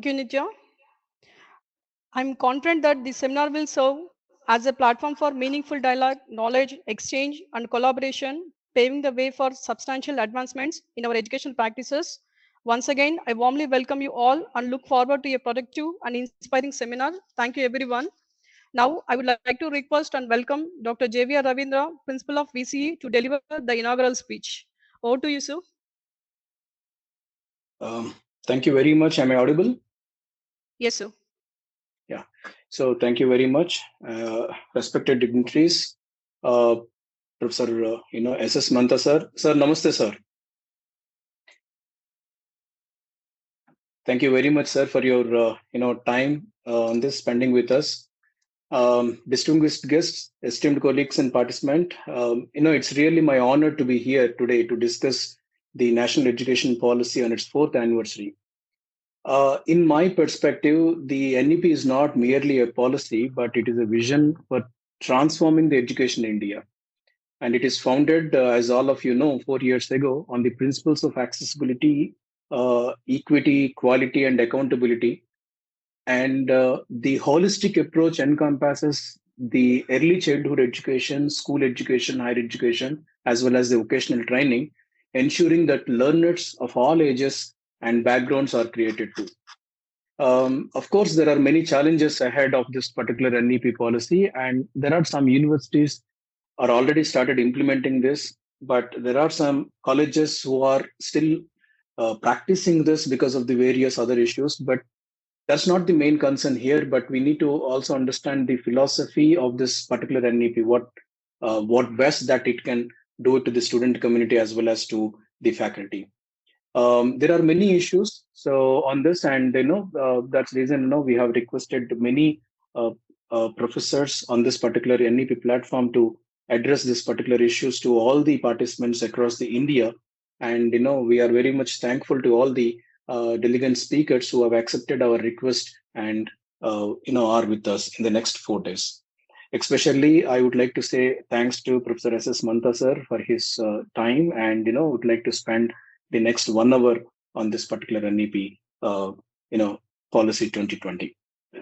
Thank you, Nitya. I'm confident that this seminar will serve as a platform for meaningful dialogue, knowledge exchange, and collaboration, paving the way for substantial advancements in our educational practices. Once again, I warmly welcome you all and look forward to a productive and inspiring seminar. Thank you, everyone. Now, I would like to request and welcome Dr. J.V.R. Ravindra, Principal of VCE, to deliver the inaugural speech. Over to you, sir. Thank you very much. Am I audible? Yes, sir. Yeah. So thank you very much, respected dignitaries, Professor, SS Mantha sir. Sir, namaste, sir. Thank you very much, sir, for your time on this spending with us. Distinguished guests, esteemed colleagues, and participants. It's really my honor to be here today to discuss the National Education Policy on its 4th anniversary. In my perspective, the NEP is not merely a policy, but it is a vision for transforming the education in India. And it is founded, as all of you know, 4 years ago on the principles of accessibility, equity, quality, and accountability. And the holistic approach encompasses the early childhood education, school education, higher education, as well as the vocational training, ensuring that learners of all ages and backgrounds are created too. Of course, there are many challenges ahead of this particular NEP policy, and there are some universities are already started implementing this, but there are some colleges who are still practicing this because of the various other issues. But that's not the main concern here. But we need to also understand the philosophy of this particular NEP, what best that it can do to the student community as well as to the faculty. There are many issues so on this, and that's the reason we have requested many uh, professors on this particular NEP platform to address this particular issues to all the participants across the India. And we are very much thankful to all the delegate speakers who have accepted our request and are with us in the next 4 days. Especially, I would like to say thanks to Professor SS Mantha sir for his time, and would like to spend the next 1 hour on this particular NEP, policy 2020.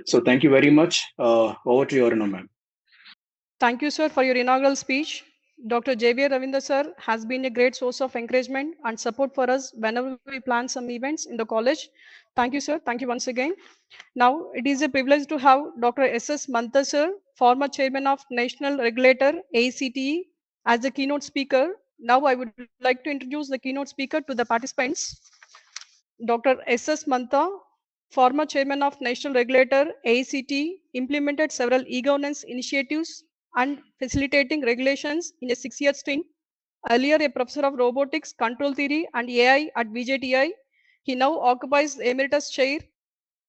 So thank you very much. Over to you, Aruna ma'am. Thank you, sir, for your inaugural speech. Dr. J.V. Ravindra, sir, has been a great source of encouragement and support for us whenever we plan some events in the college. Thank you, sir. Thank you once again. Now, it is a privilege to have Dr. S.S. Mantha, sir, former chairman of National Regulator, ACTE, as the keynote speaker. Now, I would like to introduce the keynote speaker to the participants. Dr. S.S. Mantha, former chairman of National Regulator, ACT, implemented several e-governance initiatives and facilitating regulations in a 6-year stint. Earlier a professor of robotics, control theory, and AI at VJTI, he now occupies the emeritus chair.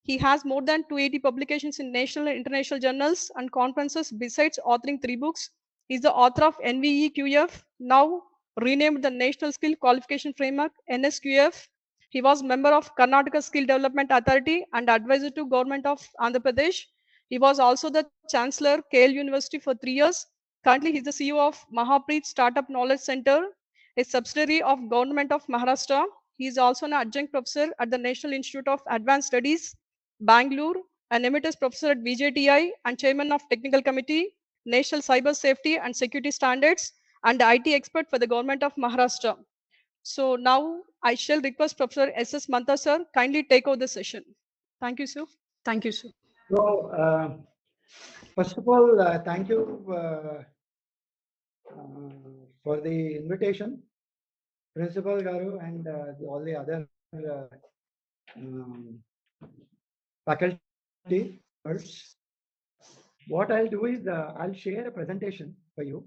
He has more than 280 publications in national and international journals and conferences, besides authoring 3 books. He is the author of NVEQF, now renamed the National Skill Qualification Framework, NSQF. He was member of Karnataka Skill Development Authority and advisor to Government of Andhra Pradesh. He was also the Chancellor, KL University for 3 years. Currently, he is the CEO of Mahapreet Startup Knowledge Center, a subsidiary of Government of Maharashtra. He is also an adjunct professor at the National Institute of Advanced Studies, Bangalore, an emeritus professor at VJTI and chairman of Technical Committee, National Cyber Safety and Security Standards, and IT expert for the Government of Maharashtra. So now I shall request Professor S.S. Mantha, sir, kindly take over the session. Thank you, sir. Thank you, sir. So, first of all, thank you for the invitation, Principal Garu, and all the other faculty members. What I'll do is I'll share a presentation for you.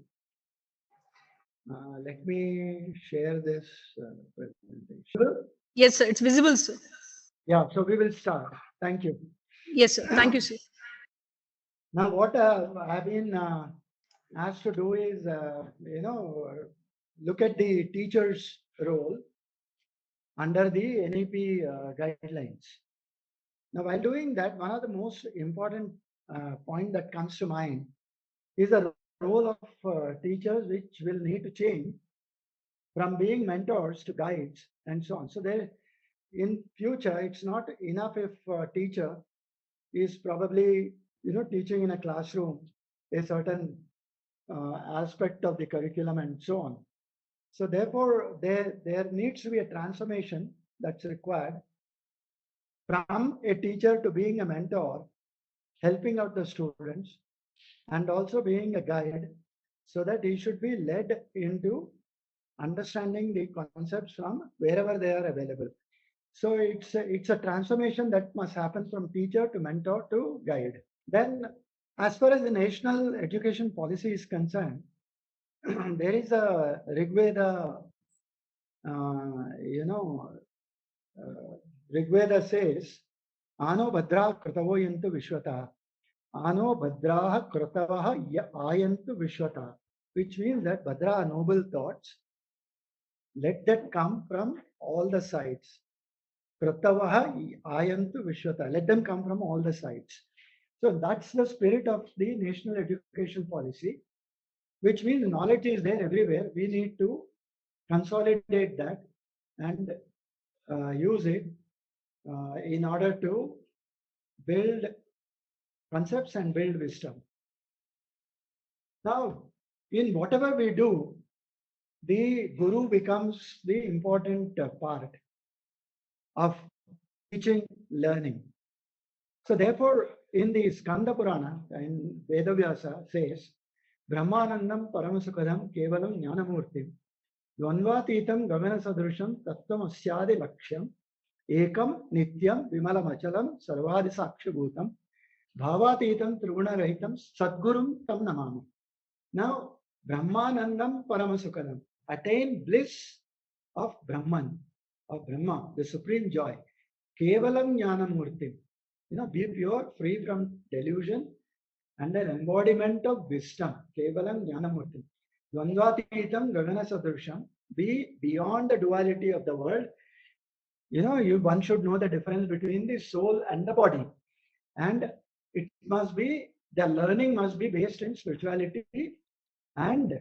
Let me share this presentation. Yes, sir. It's visible, sir. Yeah, so we will start. Thank you. Yes, sir. Thank you, sir. Now, what I've been asked to do is, look at the teacher's role under the NEP guidelines. Now, while doing that, one of the most important point that comes to mind is the role of teachers, which will need to change from being mentors to guides and so on. So there, in future, it's not enough if a teacher is probably, teaching in a classroom a certain aspect of the curriculum and so on. So therefore, there needs to be a transformation that's required from a teacher to being a mentor, helping out the students, and also being a guide, so that he should be led into understanding the concepts from wherever they are available. So it's a transformation that must happen from teacher to mentor to guide. Then, as far as the national education policy is concerned, there is a Rigveda, Rigveda says, Ano Bhadra Kratavo Yantu Vishwata, Ano Bhadraha Kratavaha Ayantu Vishwata, which means that Bhadra, noble thoughts, let that come from all the sides. Kratavaha Ayantu Vishwata, let them come from all the sides. So that's the spirit of the national education policy, which means knowledge is there everywhere. We need to consolidate that and use it in order to build concepts and build wisdom. Now, in whatever we do, the guru becomes the important part of teaching, learning. So therefore, in the Skanda Purana, in Vedavyasa says, Brahmanandam Paramasukadam Kevalam Jnanamurtim Dvanvatitam Gagana Sadrusham Tattvam Asyadi Laksham Ekam Nityam Vimalamachalam Sarvadi Sakshabhutam Bhavatitam Triguna Sadgurum Tam Namami. Now, Brahmanandam Paramasukadam, attain bliss of Brahman, of Brahma, the supreme joy. Kevalam Jnanamurtim, be pure, free from delusion, and an embodiment of wisdom. Kevalam Jnanamurtim. Dvandvatitam Gagana Sadrusham, be beyond the duality of the world. One should know the difference between the soul and the body. And it must be, the learning must be based in spirituality. And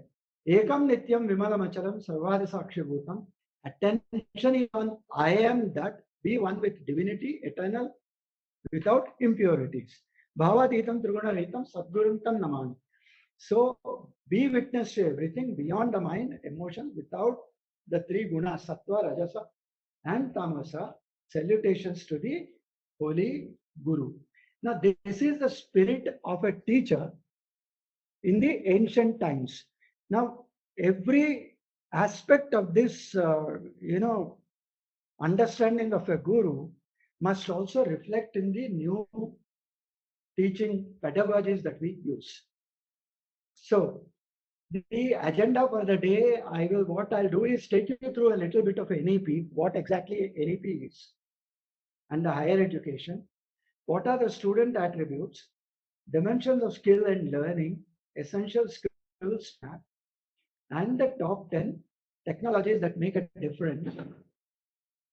Ekam Nityam Vimalamachalam Sarvadi Sakshibhutam, attention is on I am that, be one with divinity, eternal, without impurities. Bhavatitam Triguna Rahitam Sadgurum Tam Namani. So be witness to everything beyond the mind, emotion, without the three gunas, Sattva, Rajasa, and Tamasa. Salutations to the Holy Guru. Now, this is the spirit of a teacher in the ancient times. Now, every aspect of this, understanding of a guru must also reflect in the new teaching pedagogies that we use. So, the agenda for the day, what I'll do is take you through a little bit of NEP, what exactly NEP is, and the higher education. What are the student attributes, dimensions of skill and learning, essential skills map, and the top 10 technologies that make a difference.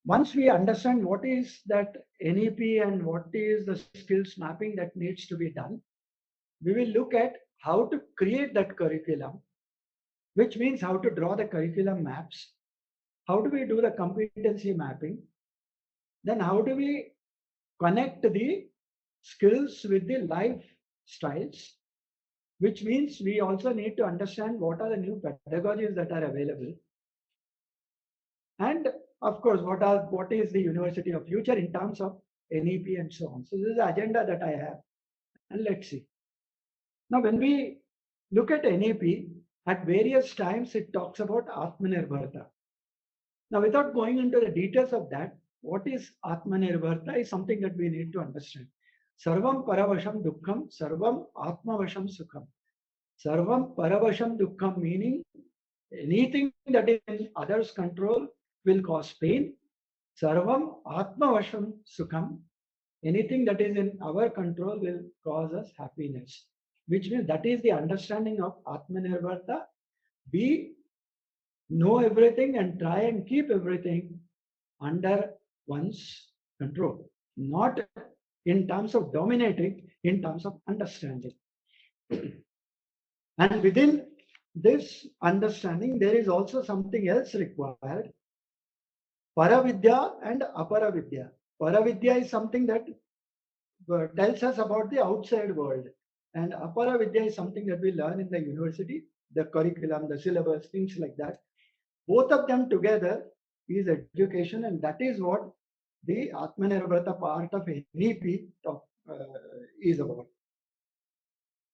Once we understand what is that NEP and what is the skills mapping that needs to be done, we will look at how to create that curriculum, which means how to draw the curriculum maps, how do we do the competency mapping, then how do we connect the skills with the lifestyles, which means we also need to understand what are the new pedagogies that are available. And of course, what is the university of future in terms of NEP and so on. So this is the agenda that I have. And let's see. Now, when we look at NEP, at various times it talks about Atmanirbharta. Now, without going into the details of that, what is Atmanirbharta is something that we need to understand. Sarvam Paravasham Dukkham, Sarvam Atmavasham Sukham. Sarvam Paravasham Dukkham meaning anything that is in others' control will cause pain. Sarvam Atmavasham Sukham, anything that is in our control will cause us happiness. Which means that is the understanding of Atmanirbharta. We know everything and try and keep everything under one's control. Not in terms of dominating, in terms of understanding. And within this understanding, there is also something else required, Paravidya and Aparavidya. Paravidya is something that tells us about the outside world. And Aparavidya is something that we learn in the university, the curriculum, the syllabus, things like that. Both of them together is education, and that is what the Atmanirbharta part of NEP is about.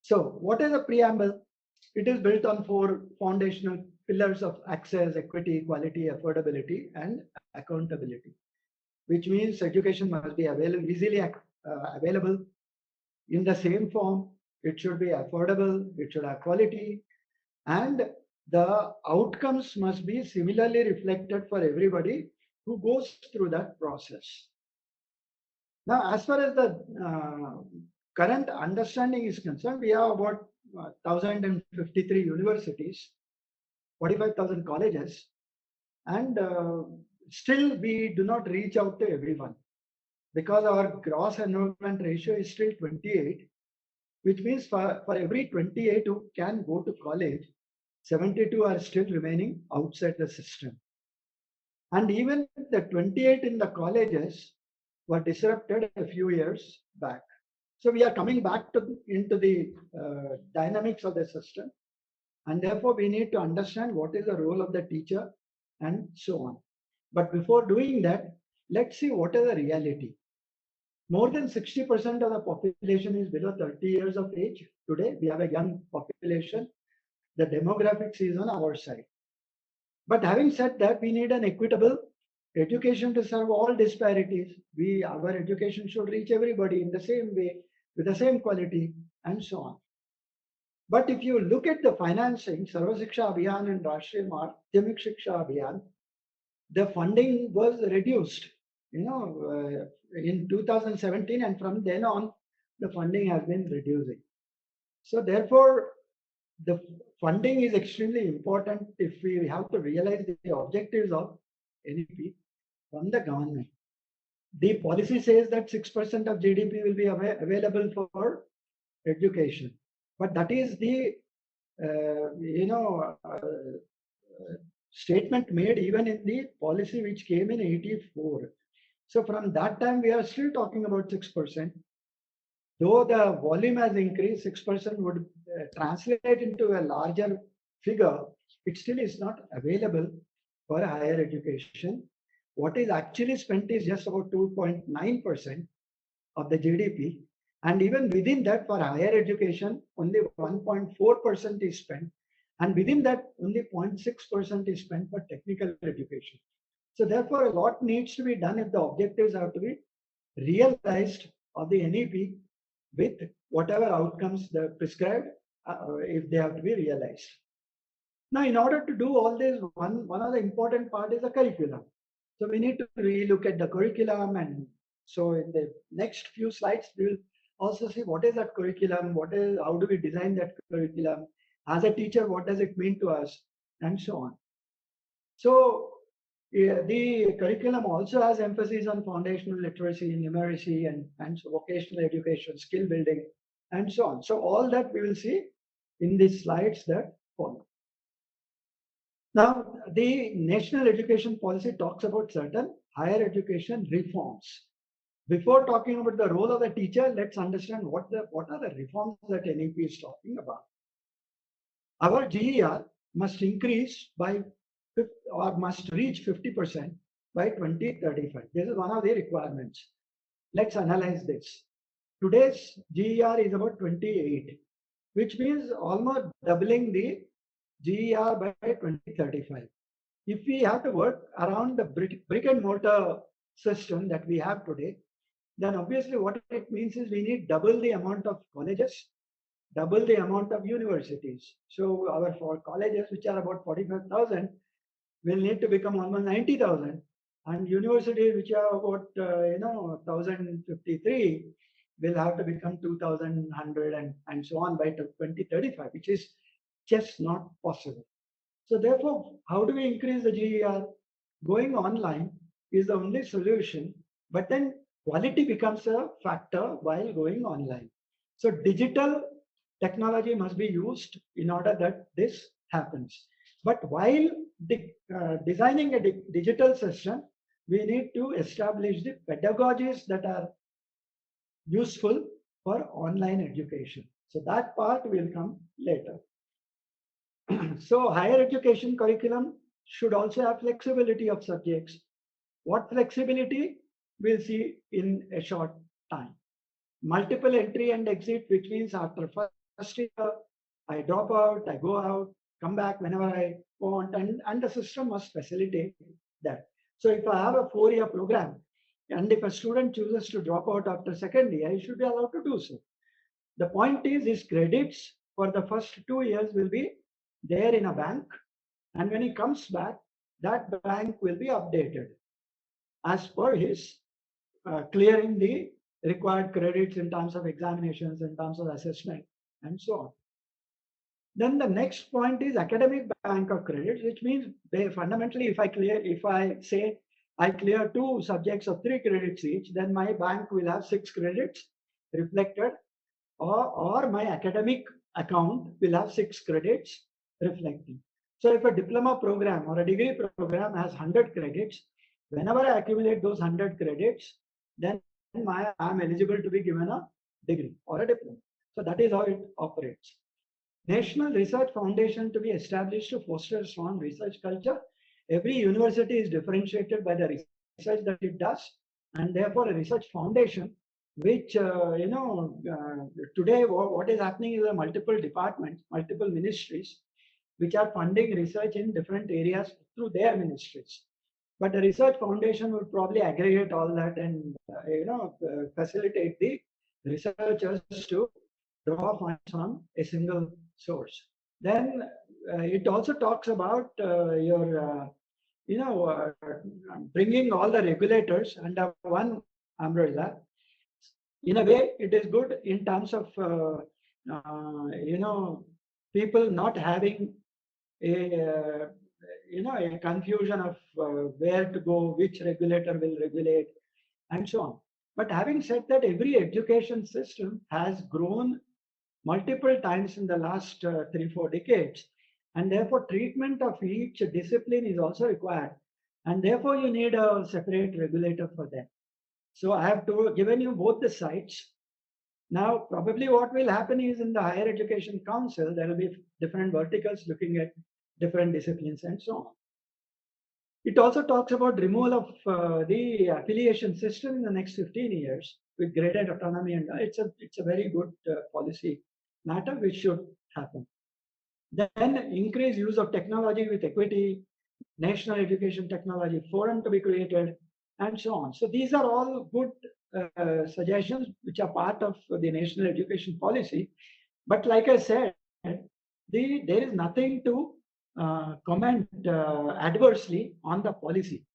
So, what is a preamble? It is built on 4 foundational pillars of access, equity, equality, affordability, and accountability, which means education must be available, easily available in the same form. It should be affordable, it should have quality, and the outcomes must be similarly reflected for everybody who goes through that process. Now, as far as the current understanding is concerned, we have about 1,053 universities, 45,000 colleges, and still we do not reach out to everyone because our gross enrollment ratio is still 28, which means for every 28 who can go to college, 72 are still remaining outside the system. And even the 28 in the colleges were disrupted a few years back. So we are coming back into the dynamics of the system. And therefore, we need to understand what is the role of the teacher and so on. But before doing that, let's see what is the reality. More than 60% of the population is below 30 years of age. Today, we have a young population. The demographics is on our side. But having said that, we need an equitable education to serve all disparities. Our education should reach everybody in the same way, with the same quality, and so on. But if you look at the financing, Sarva Shiksha Abhiyan and Rashtriya Madhyamik Shiksha Abhiyan, the funding was reduced, in 2017, and from then on, the funding has been reducing. So therefore, the funding is extremely important if we have to realize the objectives of NEP from the government. The policy says that 6% of GDP will be available for education, but that is the statement made even in the policy which came in 84. So from that time, we are still talking about 6%. Though the volume has increased, 6% would translate into a larger figure. It still is not available for higher education. What is actually spent is just about 2.9% of the GDP. And even within that, for higher education, only 1.4% is spent. And within that, only 0.6% is spent for technical education. So therefore, a lot needs to be done if the objectives have to be realized of the NEP with whatever outcomes they prescribed, if they have to be realized. Now, in order to do all this, one of the important part is the curriculum. So we need to relook at the curriculum, and so in the next few slides, we will also see what is that curriculum, how do we design that curriculum, as a teacher, what does it mean to us, and so on. So the curriculum also has emphasis on foundational literacy, numeracy, and vocational education, skill building, and so on. So all that we will see in the slides that follow. Now, the National Education Policy talks about certain higher education reforms. Before talking about the role of the teacher, let's understand what are the reforms that NEP is talking about. Our GER must increase by or must reach 50% by 2035. This is one of the requirements. Let's analyze this. Today's GER is about 28, which means almost doubling the GER by 2035. If we have to work around the brick and mortar system that we have today, then obviously what it means is we need double the amount of colleges, double the amount of universities. So our colleges, which are about 45,000, will need to become almost 90,000, and universities, which are about 1,053, will have to become 2,100 and so on by 2035, which is just not possible. So therefore, how do we increase the GER? Going online is the only solution, but then quality becomes a factor while going online. So digital technology must be used in order that this happens. But while designing a digital system, we need to establish the pedagogies that are useful for online education. So that part will come later. So higher education curriculum should also have flexibility of subjects. What flexibility? We'll see in a short time. Multiple entry and exit, which means after first year, I drop out, I go out, come back whenever I want, and the system must facilitate that. So if I have a 4-year program, and if a student chooses to drop out after second year, he should be allowed to do so. The point is, his credits for the first 2 years will be there in a bank, and when he comes back, that bank will be updated as per his clearing the required credits in terms of examinations, in terms of assessment, and so on. Then the next point is academic bank of credits, which means fundamentally, if I say I clear 2 subjects of 3 credits each, then my bank will have 6 credits reflected, or my academic account will have 6 credits reflecting. So if a diploma program or a degree program has 100 credits, whenever I accumulate those 100 credits, then I'm eligible to be given a degree or a diploma. So that is how it operates. National Research Foundation to be established to foster a strong research culture. Every university is differentiated by the research that it does, and therefore a research foundation, which today what is happening is multiple departments, multiple ministries, which are funding research in different areas through their ministries. But the research foundation would probably aggregate all that and facilitate the researchers to draw funds from a single source. Then it also talks about bringing all the regulators under one umbrella. In a way, it is good in terms of people not having a a confusion of where to go, which regulator will regulate, and so on. But having said that, every education system has grown multiple times in the last 3-4 decades, and therefore treatment of each discipline is also required, and therefore you need a separate regulator for that. So I have given you both the sides. Now probably what will happen is in the Higher Education Council there will be different verticals looking at different disciplines and so on. It also talks about removal of the affiliation system in the next 15 years with graded autonomy, and it's a very good policy matter which should happen. Then increase use of technology with equity, National Education Technology Forum to be created, and so on. So these are all good suggestions which are part of the national education policy. But like I said, there is nothing to comment adversely on the policy.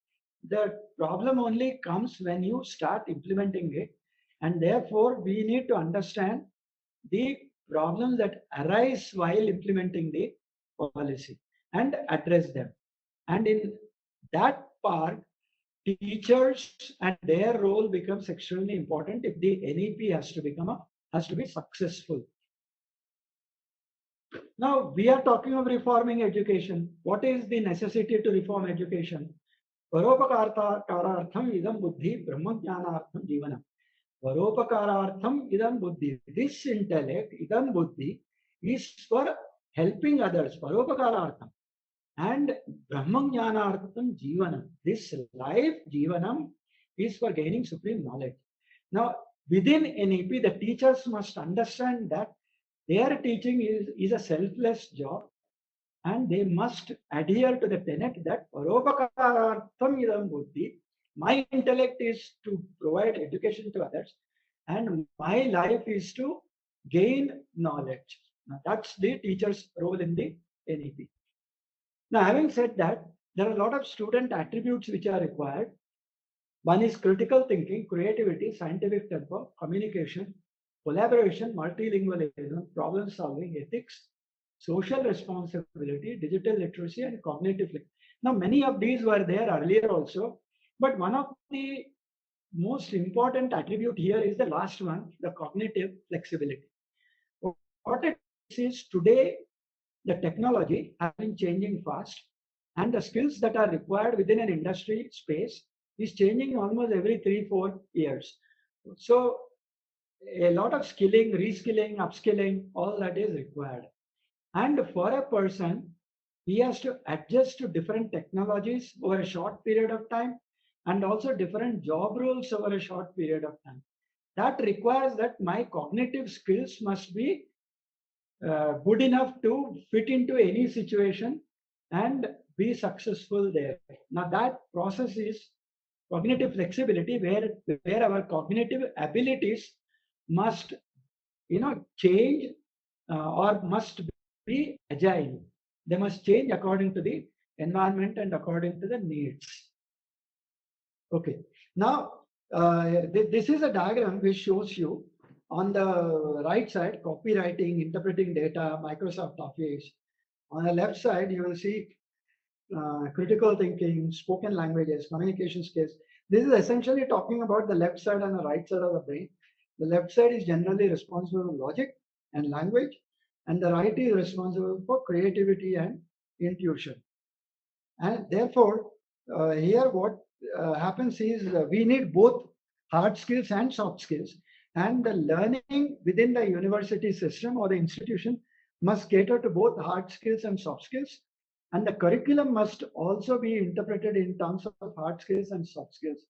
The problem only comes when you start implementing it, and therefore we need to understand the problems that arise while implementing the policy and address them. And in that part, teachers and their role becomes extremely important if the NEP has to be successful. Now we are talking of reforming education. What is the necessity to reform education? Paropakarathartham idam buddhi brahmajnanartham jivanam. Paropakarathartham idam buddhi. This intellect, idam buddhi, is for helping others. Paropakarathartham. And brahmajnanartham jivanam. This life jivanam is for gaining supreme knowledge. Now within NEP, the teachers must understand that their teaching is a selfless job, and they must adhere to the tenet that paropakarathartham idam buddhi. My intellect is to provide education to others, and my life is to gain knowledge. Now, that's the teacher's role in the NEP. Now, having said that, there are a lot of student attributes which are required. One is critical thinking, creativity, scientific temper, communication, collaboration, multilingualism, problem solving, ethics, social responsibility, digital literacy, and cognitive. Now, many of these were there earlier also, but one of the most important attribute here is the last one, the cognitive flexibility. What it is today, the technology has been changing fast, and the skills that are required within an industry space is changing almost every 3-4 years. So a lot of skilling, reskilling, upskilling, all that is required. And for a person, he has to adjust to different technologies over a short period of time and also different job roles over a short period of time. That requires that my cognitive skills must be good enough to fit into any situation and be successful there. Now that process is cognitive flexibility, where our cognitive abilities must change or must be agile. They must change according to the environment and according to the needs. Okay. Now, this is a diagram which shows you on the right side, copywriting, interpreting data, Microsoft Office. On the left side, you will see critical thinking, spoken languages, communication skills. This is essentially talking about the left side and the right side of the brain. The left side is generally responsible for logic and language, and the right is responsible for creativity and intuition. And therefore, here what happens is we need both hard skills and soft skills. And the learning within the university system or the institution must cater to both hard skills and soft skills. And the curriculum must also be interpreted in terms of hard skills and soft skills.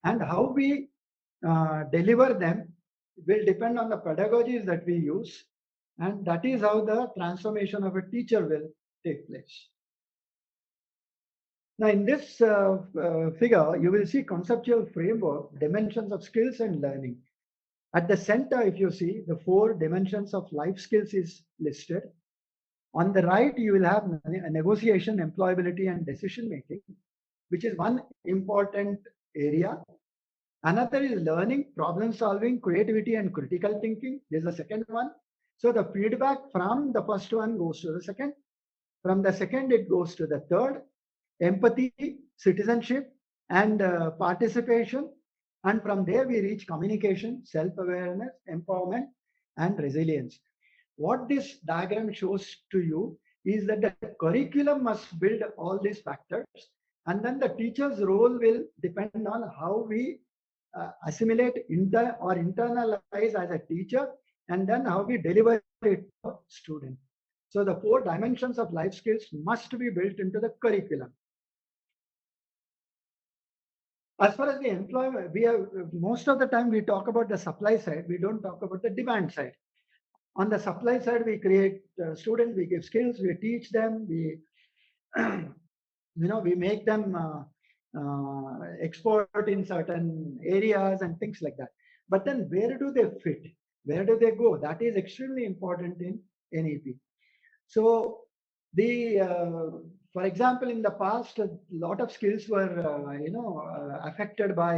And how we deliver them will depend on the pedagogies that we use. And that is how the transformation of a teacher will take place. Now, in this figure, you will see conceptual framework, dimensions of skills and learning. At the center, if you see, the 4 dimensions of life skills is listed. On the right, you will have negotiation, employability, and decision making, which is one important area. Another is learning, problem solving, creativity, and critical thinking. This is the second one. So the feedback from the first one goes to the second. From the second, it goes to the third. Empathy, citizenship, and participation. And from there, we reach communication, self-awareness, empowerment, and resilience. What this diagram shows to you is that the curriculum must build all these factors, and then the teacher's role will depend on how we assimilate or internalize as a teacher, and then how we deliver it to a student. So the 4 dimensions of life skills must be built into the curriculum. As far as the employment, we have most of the time we talk about the supply side, we don't talk about the demand side. On the supply side, we create students, we give skills, we teach them, we we make them expert in certain areas and things like that. But then where do they fit? Where do they go? That is extremely important in NEP. So for example, in the past, a lot of skills were affected by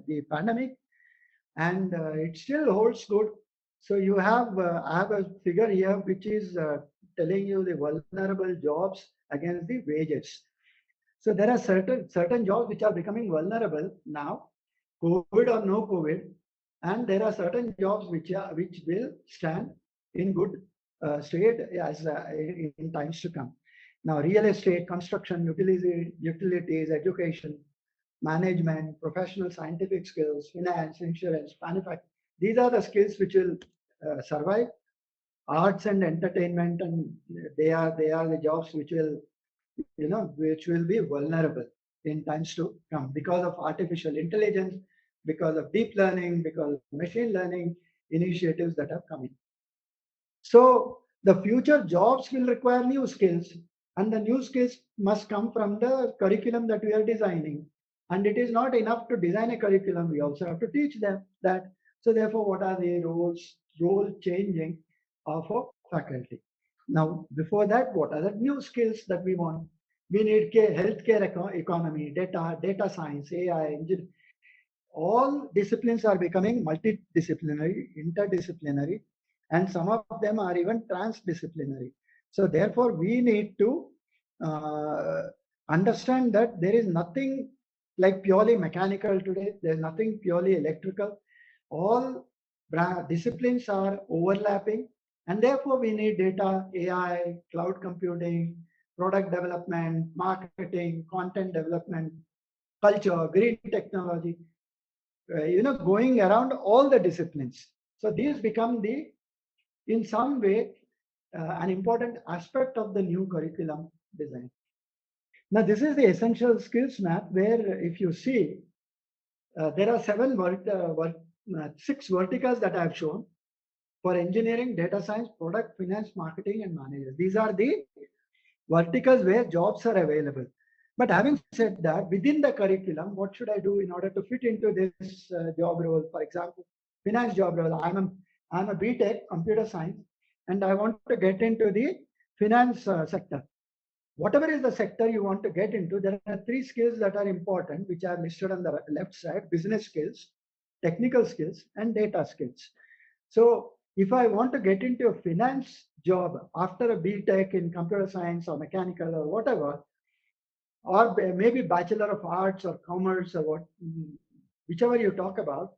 the pandemic, and it still holds good. So you have I have a figure here which is telling you the vulnerable jobs against the wages. So there are certain jobs which are becoming vulnerable now, COVID or no COVID, and there are certain jobs which will stand in good state as in times to come. Now, real estate, construction, utilities, education, management, professional scientific skills, finance, insurance, manufacturing. These are the skills which will survive. Arts and entertainment, and they are the jobs which will be vulnerable in times to come because of artificial intelligence, because of deep learning, because of machine learning initiatives that are coming. So the future jobs will require new skills, and the new skills must come from the curriculum that we are designing. And it is not enough to design a curriculum, we also have to teach them that. So therefore, what are the role changing of a faculty? Now, before that, what are the new skills that we want? We need healthcare economy, data science, AI, engineering. All disciplines are becoming multidisciplinary, interdisciplinary, and some of them are even transdisciplinary. So therefore, we need to understand that there is nothing like purely mechanical today. There's nothing purely electrical. All disciplines are overlapping, and therefore we need data, AI, cloud computing, product development, marketing, content development, culture, green technology, going around all the disciplines. So these become in some way, an important aspect of the new curriculum design. Now, this is the essential skills map where if you see, there are six verticals that I have shown for engineering, data science, product, finance, marketing, and managers. These are the verticals where jobs are available. But having said that, within the curriculum, what should I do in order to fit into this job role? For example, finance job role. I'm a BTech computer science, and I want to get into the finance sector. Whatever is the sector you want to get into, there are three skills that are important, which are listed on the left side: business skills, technical skills, and data skills. So if I want to get into a finance job after a BTech in computer science or mechanical or whatever, or maybe Bachelor of Arts or Commerce or whichever you talk about,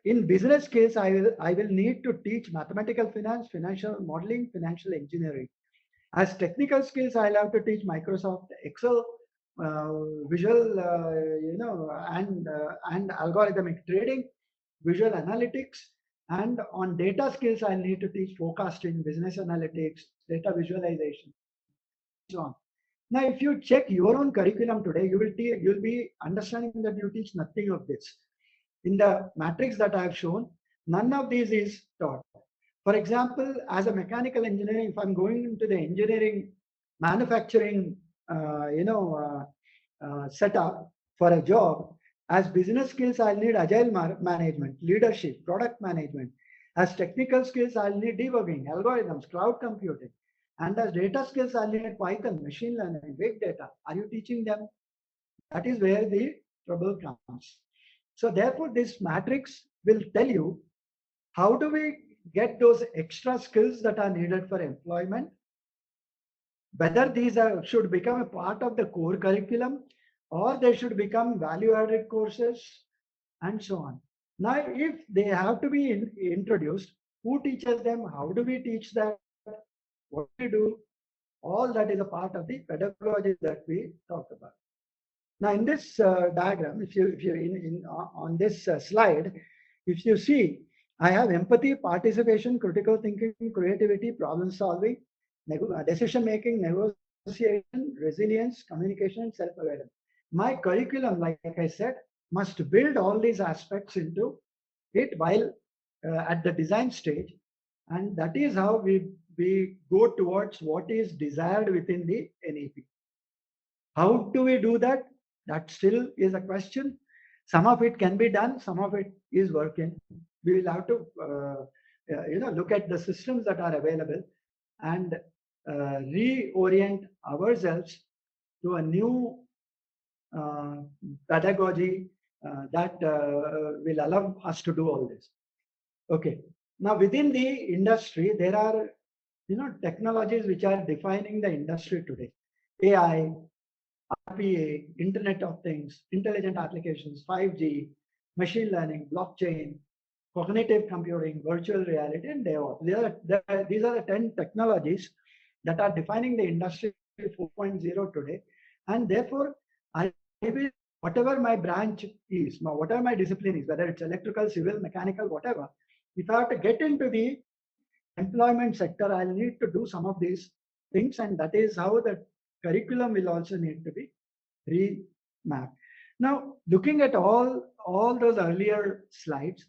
in business skills, I will need to teach mathematical finance, financial modeling, financial engineering. As technical skills, I'll have to teach Microsoft Excel, visual, and algorithmic trading, visual analytics, and on data skills, I'll need to teach forecasting, business analytics, data visualization, so on. Now, if you check your own curriculum today, you'll be understanding that you teach nothing of this. In the matrix that I have shown, none of these is taught. For example, as a mechanical engineer, if I'm going into the engineering manufacturing, setup for a job, as business skills, I'll need agile management, leadership, product management. As technical skills, I'll need debugging, algorithms, cloud computing. And as data skills, I'll need Python, machine learning, big data. Are you teaching them? That is where the trouble comes. So therefore, this matrix will tell you how do we get those extra skills that are needed for employment, whether these should become a part of the core curriculum or they should become value-added courses, and so on. Now, if they have to be introduced, who teaches them? How do we teach that? What do we do? All that is a part of the pedagogy that we talked about. Now, in this diagram, if you on this slide, if you see, I have empathy, participation, critical thinking, creativity, problem solving, decision making, negotiation, resilience, communication, and self-awareness. My curriculum, like I said, must build all these aspects into it while at the design stage, and that is how we go towards what is desired within the NEP. How do we do that? That still is a question. Some of it can be done, some of it is working. We will have to look at the systems that are available and reorient ourselves to a new pedagogy that will allow us to do all this. Okay. Now, within the industry, there are technologies which are defining the industry today. AI, RPA, Internet of Things, intelligent applications, 5G, machine learning, blockchain, cognitive computing, virtual reality, and DevOps. These are the 10 technologies that are defining the industry 4.0 today. And therefore, I will, whatever my branch is, whatever my discipline is, whether it's electrical, civil, mechanical, whatever, if I have to get into the employment sector, I'll need to do some of these things, and that is how the curriculum will also need to be remapped. Now, looking at all those earlier slides,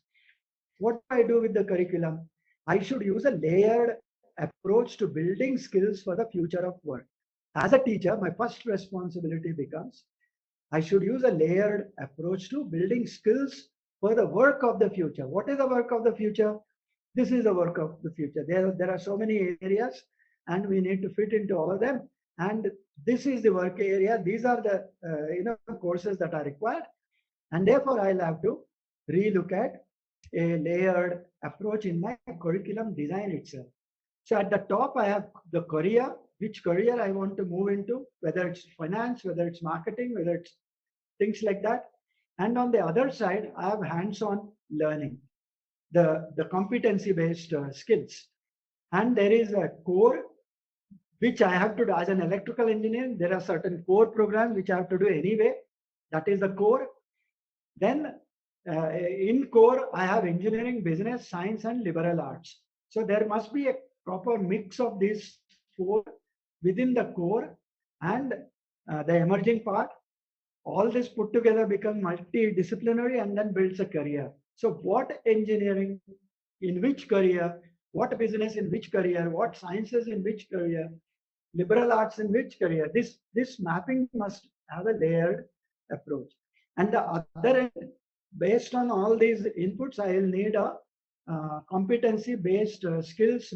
what do I do with the curriculum? I should use a layered approach to building skills for the future of work. As a teacher, my first responsibility becomes I should use a layered approach to building skills for the work of the future. What is the work of the future? This is the work of the future. There are so many areas, and we need to fit into all of them. And this is the work area. These are the courses that are required, and therefore I'll have to relook at a layered approach in my curriculum design itself. So at the top, I have the career, which career I want to move into, whether it's finance, whether it's marketing, whether it's things like that. And on the other side, I have hands-on learning, the competency-based skills. And there is a core, which I have to do as an electrical engineer. There are certain core programs which I have to do anyway. That is the core. Then in core, I have engineering, business, science, and liberal arts. So there must be a proper mix of these four within the core and the emerging part. All this put together becomes multidisciplinary and then builds a career. So what engineering in which career, what business in which career, what sciences in which career, liberal arts in which career, this mapping must have a layered approach. And the other end, based on all these inputs, I will need a competency-based skills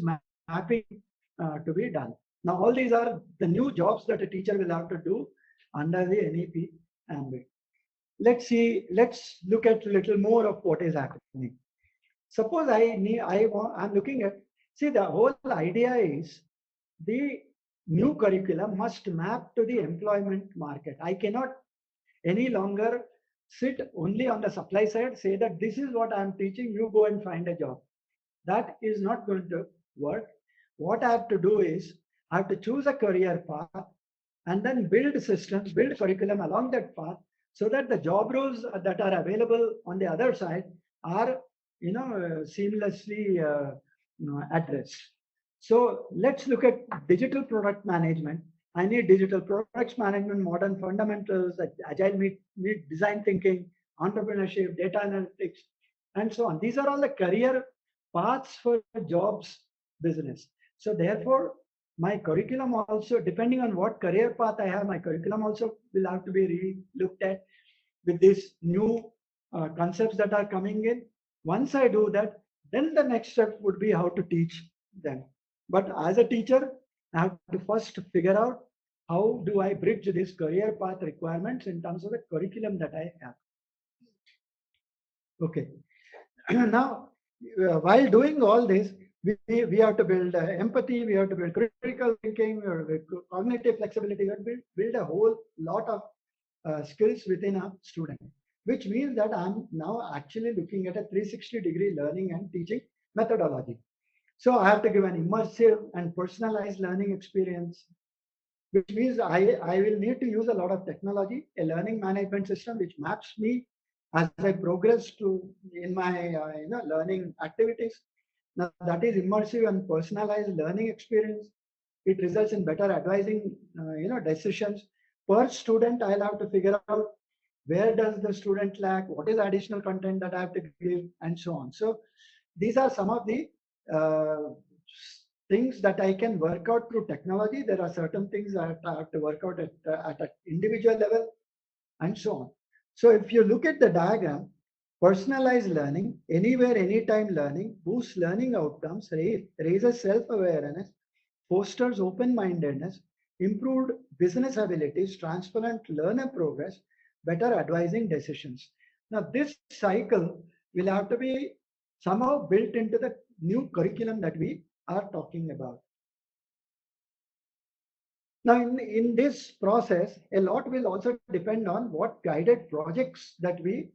mapping to be done. Now, all these are the new jobs that a teacher will have to do under the NEP ambit. Let's look at a little more of what is happening. Suppose I'm looking at, see, the whole idea is the new curriculum must map to the employment market. I cannot any longer sit only on the supply side, say that this is what I'm teaching, you go and find a job. That is not going to work. What I have to do is I have to choose a career path and then build systems, build curriculum along that path so that the job roles that are available on the other side are seamlessly addressed. So let's look at digital product management. I need digital products management, modern fundamentals, agile meet design thinking, entrepreneurship, data analytics, and so on. These are all the career paths for jobs business. So therefore, my curriculum also, depending on what career path I have, my curriculum also will have to be re-looked at with these new concepts that are coming in. Once I do that, then the next step would be how to teach them. But as a teacher, I have to first figure out how do I bridge this career path requirements in terms of the curriculum that I have. Okay. Now, while doing all this, we have to build empathy, we have to build critical thinking, cognitive flexibility, we have to build a whole lot of skills within a student, which means that I'm now actually looking at a 360-degree learning and teaching methodology. So I have to give an immersive and personalized learning experience, which means I will need to use a lot of technology, a learning management system which maps me as I progress in my learning activities. Now that is immersive and personalized learning experience. It results in better advising decisions per student. I'll have to figure out where does the student lack, what is additional content that I have to give, and so on. So these are some of the things that I can work out through technology. There are certain things that I have to work out at an individual level, and so on. So if you look at the diagram, personalized learning, anywhere, anytime learning, boosts learning outcomes, raises self-awareness, fosters open-mindedness, improved business abilities, transparent learner progress, better advising decisions. Now this cycle will have to be somehow built into the new curriculum that we are talking about. Now, in this process, a lot will also depend on what guided projects that we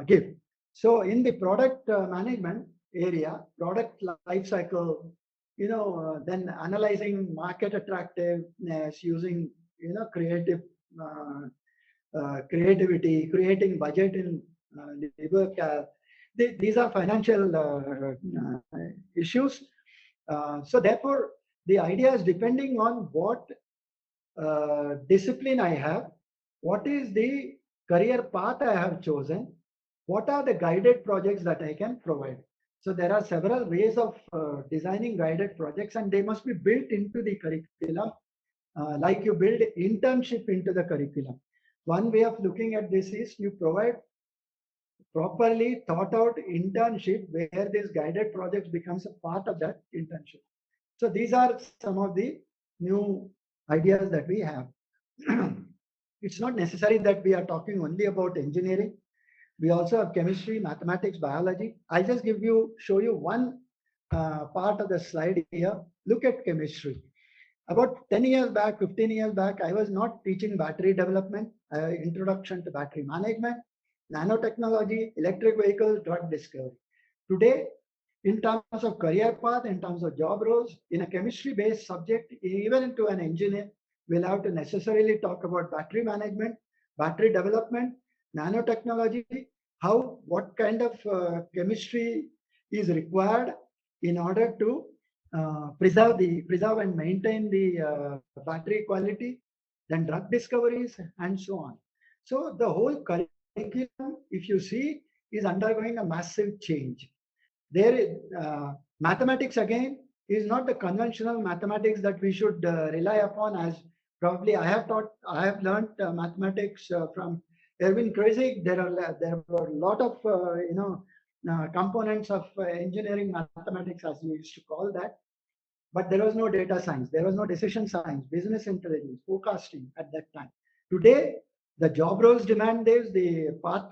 give. So in the product management area, product life cycle, then analyzing market attractiveness using, creativity, creating budget in labor. These are financial issues. So therefore, the idea is depending on what discipline I have, what is the career path I have chosen, what are the guided projects that I can provide. So there are several ways of designing guided projects, and they must be built into the curriculum, like you build internship into the curriculum. One way of looking at this is you provide properly thought out internship where these guided projects becomes a part of that internship. So these are some of the new ideas that we have. It's not necessary that we are talking only about engineering. We also have chemistry, mathematics, biology. I'll just show you one part of the slide here. Look at chemistry. About 10 years back, 15 years back, I was not teaching battery development, introduction to battery management, nanotechnology, electric vehicles, drug discovery. Today, in terms of career path, in terms of job roles, in a chemistry-based subject, even into an engineer, we'll have to necessarily talk about battery management, battery development, nanotechnology, what kind of chemistry is required in order to preserve and maintain the battery quality, then drug discoveries, and so on. So the whole curriculum, if you see, is undergoing a massive change. There, mathematics again is not the conventional mathematics that we should rely upon. As probably I have learned mathematics from Erwin Kreyszig. There were a lot of components of engineering mathematics, as we used to call that. But there was no data science, there was no decision science, business intelligence, forecasting at that time. Today, the job roles demand this, the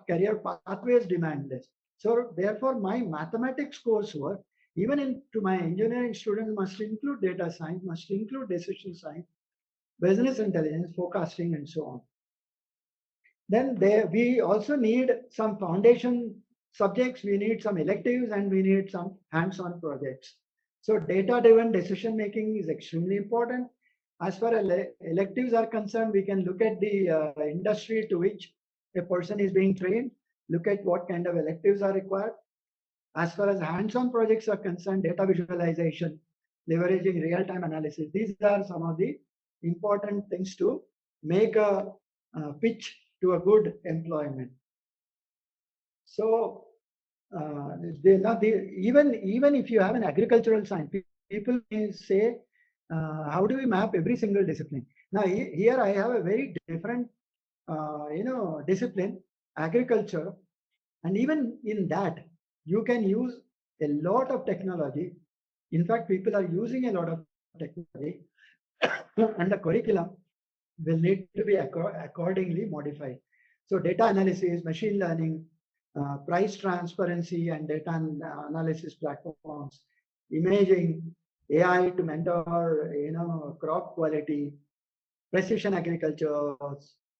career pathways demand this. So therefore, my mathematics coursework, even into my engineering students, must include data science, must include decision science, business intelligence, forecasting, and so on. Then we also need some foundation subjects, we need some electives, and we need some hands-on projects. So data-driven decision-making is extremely important. As far as electives are concerned, we can look at the industry to which a person is being trained, look at what kind of electives are required. As far as hands-on projects are concerned, data visualization, leveraging real-time analysis, these are some of the important things to make a pitch to a good employment. So even if you have an agricultural science, people may say, how do we map every single discipline? Now here I have a very different discipline, agriculture, and even in that you can use a lot of technology. In fact, people are using a lot of technology and the curriculum will need to be accordingly modified. So data analysis, machine learning, price transparency and data analysis platforms, imaging, AI to mentor, crop quality, precision agriculture,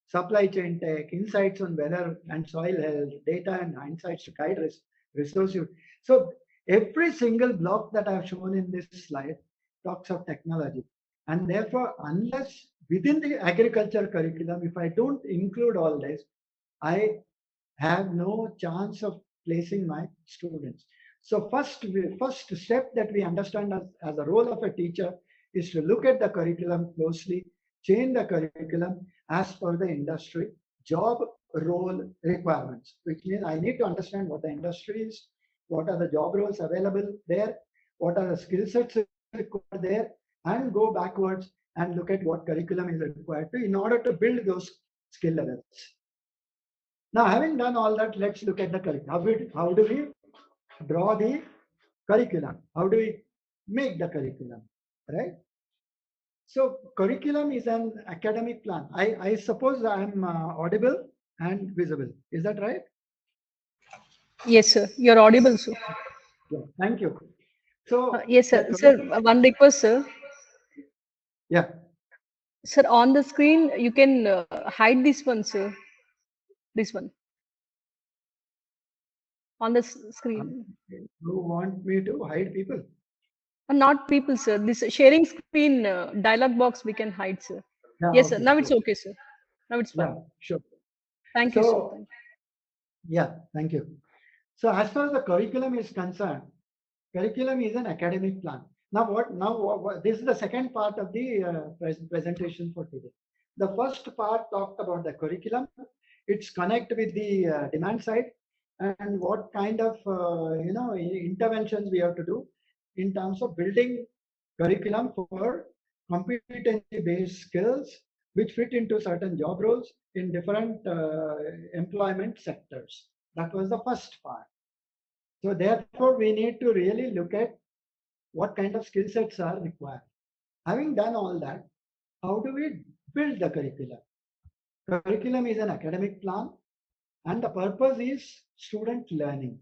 supply chain tech, insights on weather and soil health, data and insights to guide resource use. So every single block that I have shown in this slide talks of technology. And therefore, unless within the agriculture curriculum, if I don't include all this, I have no chance of placing my students. So first step that we understand as a role of a teacher is to look at the curriculum closely, change the curriculum as per the industry job role requirements, which means I need to understand what the industry is, what are the job roles available there, what are the skill sets required there, and go backwards and look at what curriculum is required in order to build those skill levels. Now, having done all that, let's look at the curriculum. How do we draw the curriculum? How do we make the curriculum, right? So curriculum is an academic plan. I suppose I'm audible and visible. Is that right? Yes, sir. You're audible, sir. Yeah, thank you. So yes, sir. Sir, one request, sir. Yeah. Sir, on the screen, you can hide this one, sir. This one. On the screen. You want me to hide people? Not people, sir. This sharing screen dialog box we can hide, sir. Yeah, yes, okay, sir. Now sure. it's okay, sir. Now it's fine. Yeah, sure. Thank you, sir. Thank you. Yeah, thank you. So as far as the curriculum is concerned, curriculum is an academic plan. Now, this is the second part of the presentation for today. The first part talked about the curriculum. It's connect with the demand side and what kind of interventions we have to do in terms of building curriculum for competency-based skills which fit into certain job roles in different employment sectors. That was the first part. So therefore, we need to really look at what kind of skill sets are required. Having done all that, how do we build the curriculum? Curriculum is an academic plan and the purpose is student learning.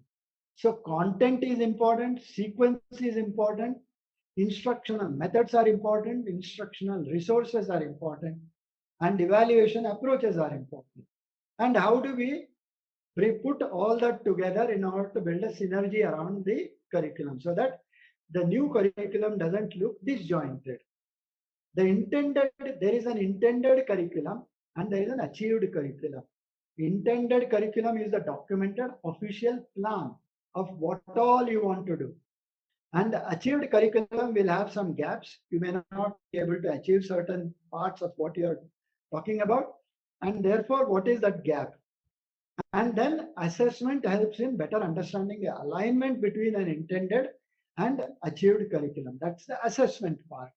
So content is important, sequence is important, instructional methods are important, instructional resources are important, and evaluation approaches are important. And how do we put all that together in order to build a synergy around the curriculum so that the new curriculum doesn't look disjointed. There is an intended curriculum and there is an achieved curriculum. Intended curriculum is the documented official plan of what all you want to do. And the achieved curriculum will have some gaps. You may not be able to achieve certain parts of what you're talking about. And therefore, what is that gap? And then assessment helps in better understanding the alignment between an intended and achieved curriculum. That's the assessment part.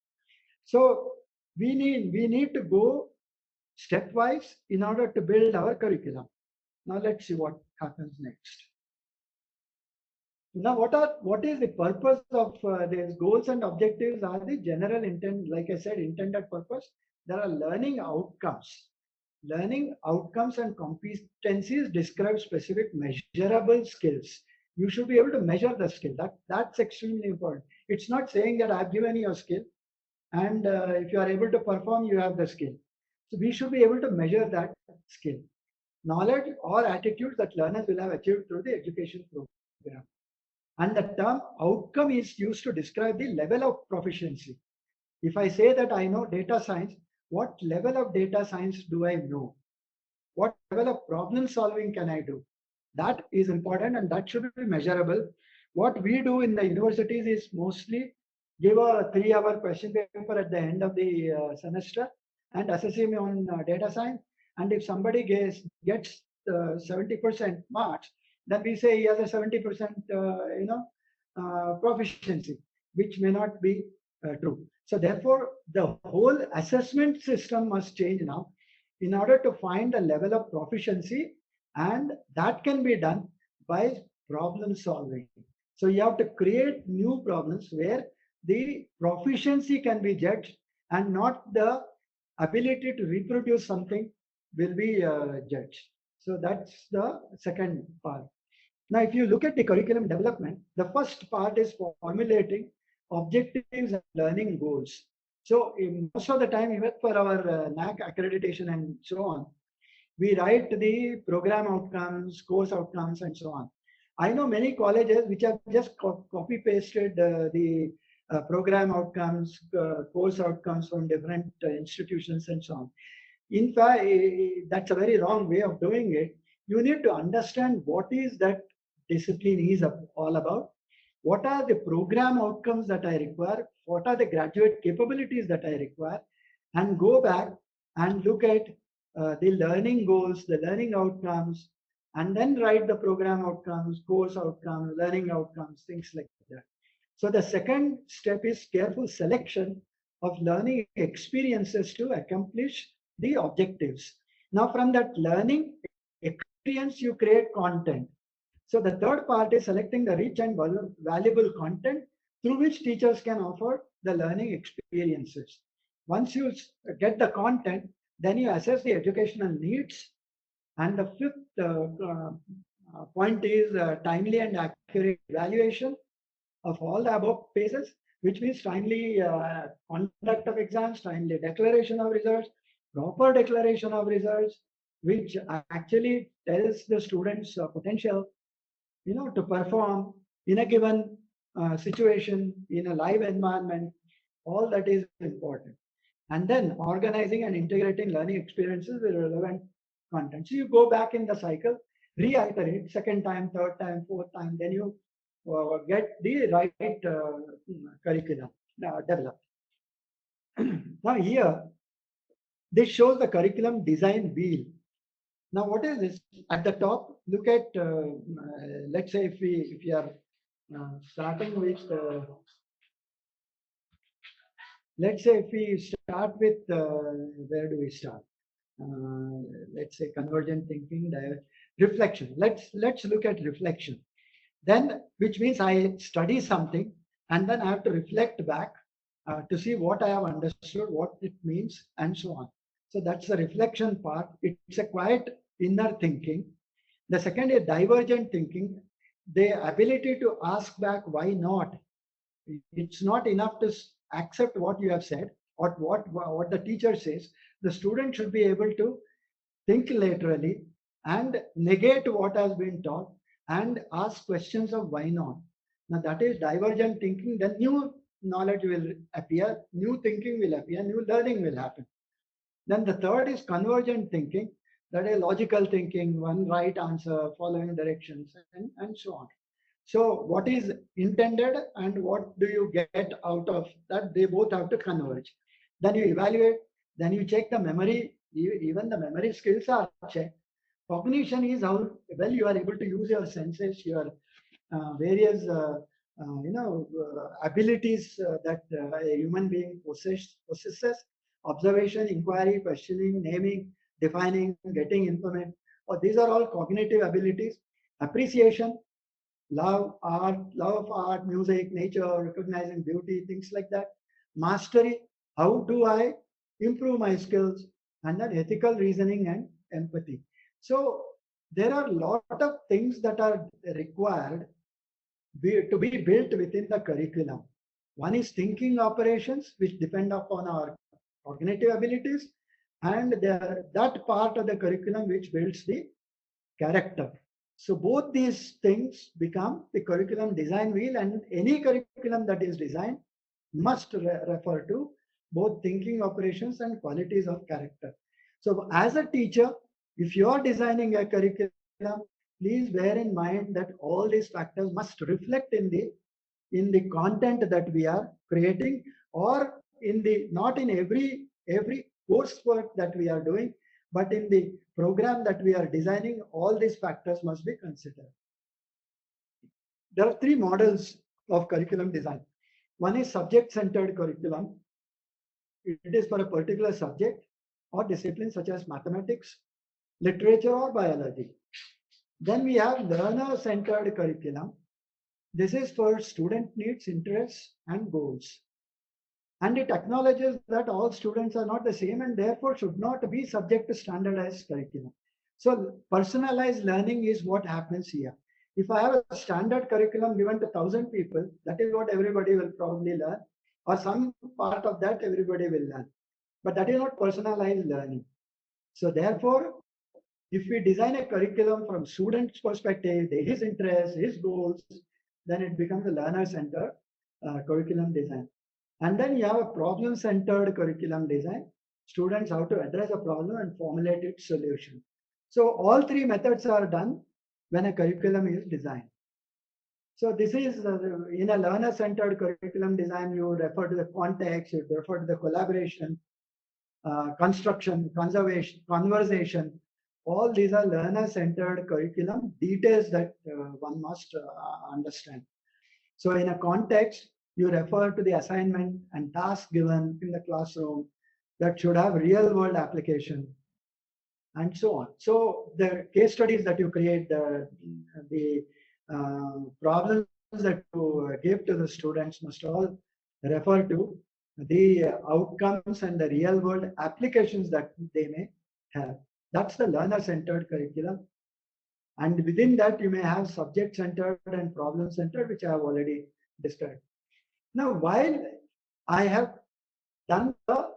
So we need to go stepwise in order to build our curriculum. Now let's see what happens next. Now, what is the purpose of these goals and objectives? Are the general intent, like I said, intended purpose. There are learning outcomes. Learning outcomes and competencies describe specific measurable skills. You should be able to measure the skill. That's extremely important. It's not saying that I've given you a skill, and if you are able to perform, you have the skill. So we should be able to measure that skill, knowledge or attitudes that learners will have achieved through the education program. And the term outcome is used to describe the level of proficiency. If I say that I know data science, what level of data science do I know? What level of problem solving can I do? That is important and that should be measurable. What we do in the universities is mostly give a 3-hour question paper at the end of the semester and assess him on data science. And if somebody gets 70% marks, then we say he has a 70% proficiency, which may not be true. So therefore, the whole assessment system must change now in order to find the level of proficiency, and that can be done by problem solving. So you have to create new problems where the proficiency can be judged and not the ability to reproduce something will be judged. So that's the second part. Now, if you look at the curriculum development, the first part is formulating objectives and learning goals. So most of the time, even for our NAC accreditation and so on, we write the program outcomes, course outcomes, and so on. I know many colleges which have just copy pasted the program outcomes, course outcomes from different institutions and so on. In fact, that's a very wrong way of doing it. You need to understand what is that discipline is all about. What are the program outcomes that I require? What are the graduate capabilities that I require? And go back and look at the learning goals, the learning outcomes, and then write the program outcomes, course outcomes, learning outcomes, things like that. So the second step is careful selection of learning experiences to accomplish the objectives. Now, from that learning experience, you create content. So the third part is selecting the rich and valuable content through which teachers can offer the learning experiences. Once you get the content, then you assess the educational needs. And the fifth point is timely and accurate evaluation of all the above phases, which means timely conduct of exams, timely declaration of results, proper declaration of results, which actually tells the students' potential, to perform in a given situation, in a live environment. All that is important. And then organizing and integrating learning experiences with relevant content. So you go back in the cycle, reiterate second time, third time, fourth time, then you get the right curriculum developed. Now here, this shows the curriculum design wheel. Now, what is this? At the top, look at, let's say if we are starting with, let's say if we start with, where do we start? Let's say convergent thinking, reflection. Let's look at reflection. Then, which means I study something and then I have to reflect back to see what I have understood, what it means, and so on. So that's the reflection part. It's a quiet inner thinking. The second is divergent thinking, the ability to ask back why not. It's not enough to accept what you have said or what the teacher says. The student should be able to think laterally and negate what has been taught and ask questions of why not. Now that is divergent thinking. Then new knowledge will appear, new thinking will appear, new learning will happen. Then the third is convergent thinking, that is logical thinking, one right answer, following directions, and so on. So what is intended and what do you get out of that, they both have to converge. Then you evaluate, then you check the memory, even the memory skills are checked. Cognition is how well you are able to use your senses, your various abilities that a human being possesses: observation, inquiry, questioning, naming, defining, getting information. These are all cognitive abilities. Appreciation, love of art, music, nature, recognizing beauty, things like that. Mastery, how do I improve my skills? And then ethical reasoning and empathy. So there are a lot of things that are required to be built within the curriculum. One is thinking operations, which depend upon our cognitive abilities, and that part of the curriculum which builds the character. So both these things become the curriculum design wheel, and any curriculum that is designed must refer to both thinking operations and qualities of character. So as a teacher, if you are designing a curriculum, please bear in mind that all these factors must reflect in the content that we are creating, or in the not in every coursework that we are doing, but in the program that we are designing, all these factors must be considered. There are three models of curriculum design. One is subject-centered curriculum. It is for a particular subject or discipline such as mathematics, literature, or biology. Then we have learner-centered curriculum. This is for student needs, interests, and goals. And it acknowledges that all students are not the same and therefore should not be subject to standardized curriculum. So personalized learning is what happens here. If I have a standard curriculum given to 1,000 people, that is what everybody will probably learn, or some part of that everybody will learn. But that is not personalized learning. So therefore, if we design a curriculum from student's perspective, his interests, his goals, then it becomes a learner-centered curriculum design. And then you have a problem-centered curriculum design. Students have to address a problem and formulate its solution. So all three methods are done when a curriculum is designed. So this is in a learner-centered curriculum design, you refer to the context, you refer to the collaboration, construction, conversation. All these are learner-centered curriculum details that one must understand. So in a context, you refer to the assignment and task given in the classroom that should have real world application and so on. So the case studies that you create, the problems that you give to the students must all refer to the outcomes and the real world applications that they may have. That's the learner-centered curriculum. And within that, you may have subject-centered and problem-centered, which I have already described. Now, while I have done the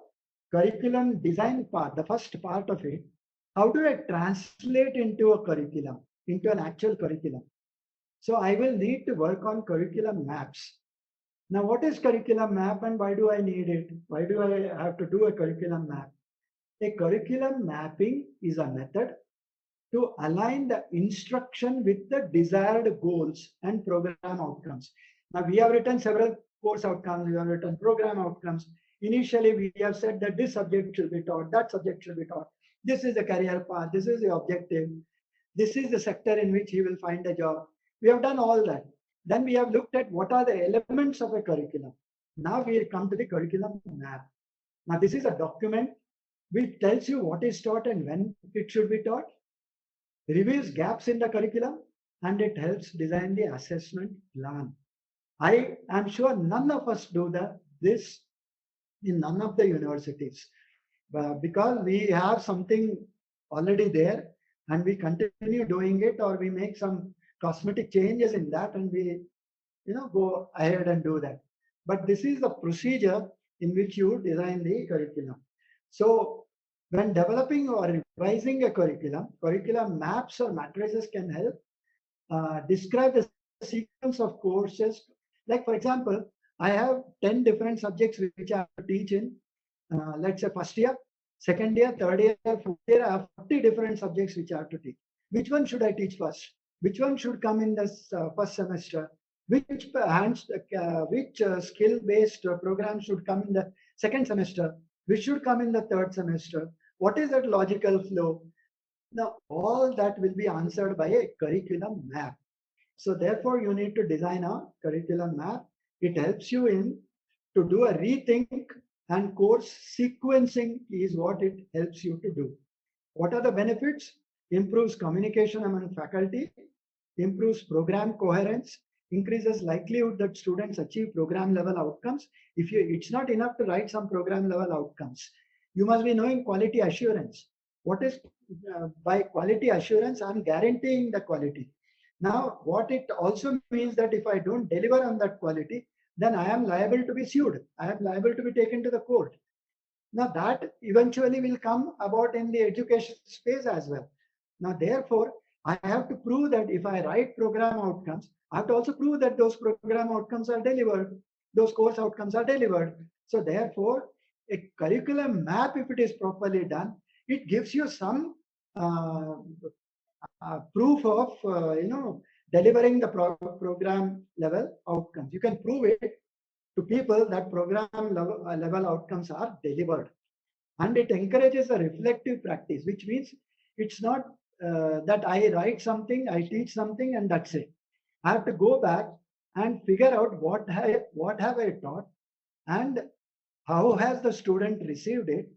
curriculum design part, the first part of it, how do I translate into a curriculum, into an actual curriculum? So I will need to work on curriculum maps. Now, what is curriculum map and why do I need it? Why do I have to do a curriculum map? A curriculum mapping is a method to align the instruction with the desired goals and program outcomes. Now, we have written several course outcomes, we have written program outcomes. Initially, we have said that this subject should be taught, that subject should be taught. This is the career path, this is the objective, this is the sector in which he will find a job. We have done all that. Then we have looked at what are the elements of a curriculum. Now we come to the curriculum map. Now, this is a document which tells you what is taught and when it should be taught, reveals gaps in the curriculum, and it helps design the assessment plan. I am sure none of us do this in none of the universities because we have something already there and we continue doing it, or we make some cosmetic changes in that and we go ahead and do that. But this is the procedure in which you design the curriculum. So when developing or revising a curriculum maps or matrices can help describe the sequence of courses. Like, for example, I have 10 different subjects which I have to teach in, let's say, first year, Second year, third year, fourth year, I have 40 different subjects which I have to teach. Which one should I teach first? Which one should come in this first semester? Which skill-based program should come in the second semester? Which should come in the third semester? What is that logical flow? Now, all that will be answered by a curriculum map. So therefore, you need to design a curriculum map. It helps you in to do a rethink, and course sequencing is what it helps you to do. What are the benefits? Improves communication among faculty, improves program coherence, increases likelihood that students achieve program level outcomes. It's not enough to write some program level outcomes. You must be knowing quality assurance. What is by quality assurance? I'm guaranteeing the quality. Now, what it also means that if I don't deliver on that quality, then I am liable to be sued. I am liable to be taken to the court. Now that eventually will come about in the education space as well. Now, therefore, I have to prove that if I write program outcomes, I have to also prove that those program outcomes are delivered, those course outcomes are delivered. So therefore, a curriculum map, if it is properly done, it gives you some proof of delivering the program level outcomes. You can prove it to people that program level outcomes are delivered. And it encourages a reflective practice, which means it's not that I write something, I teach something, and that's it. I have to go back and figure out what have I taught, and how has the student received it,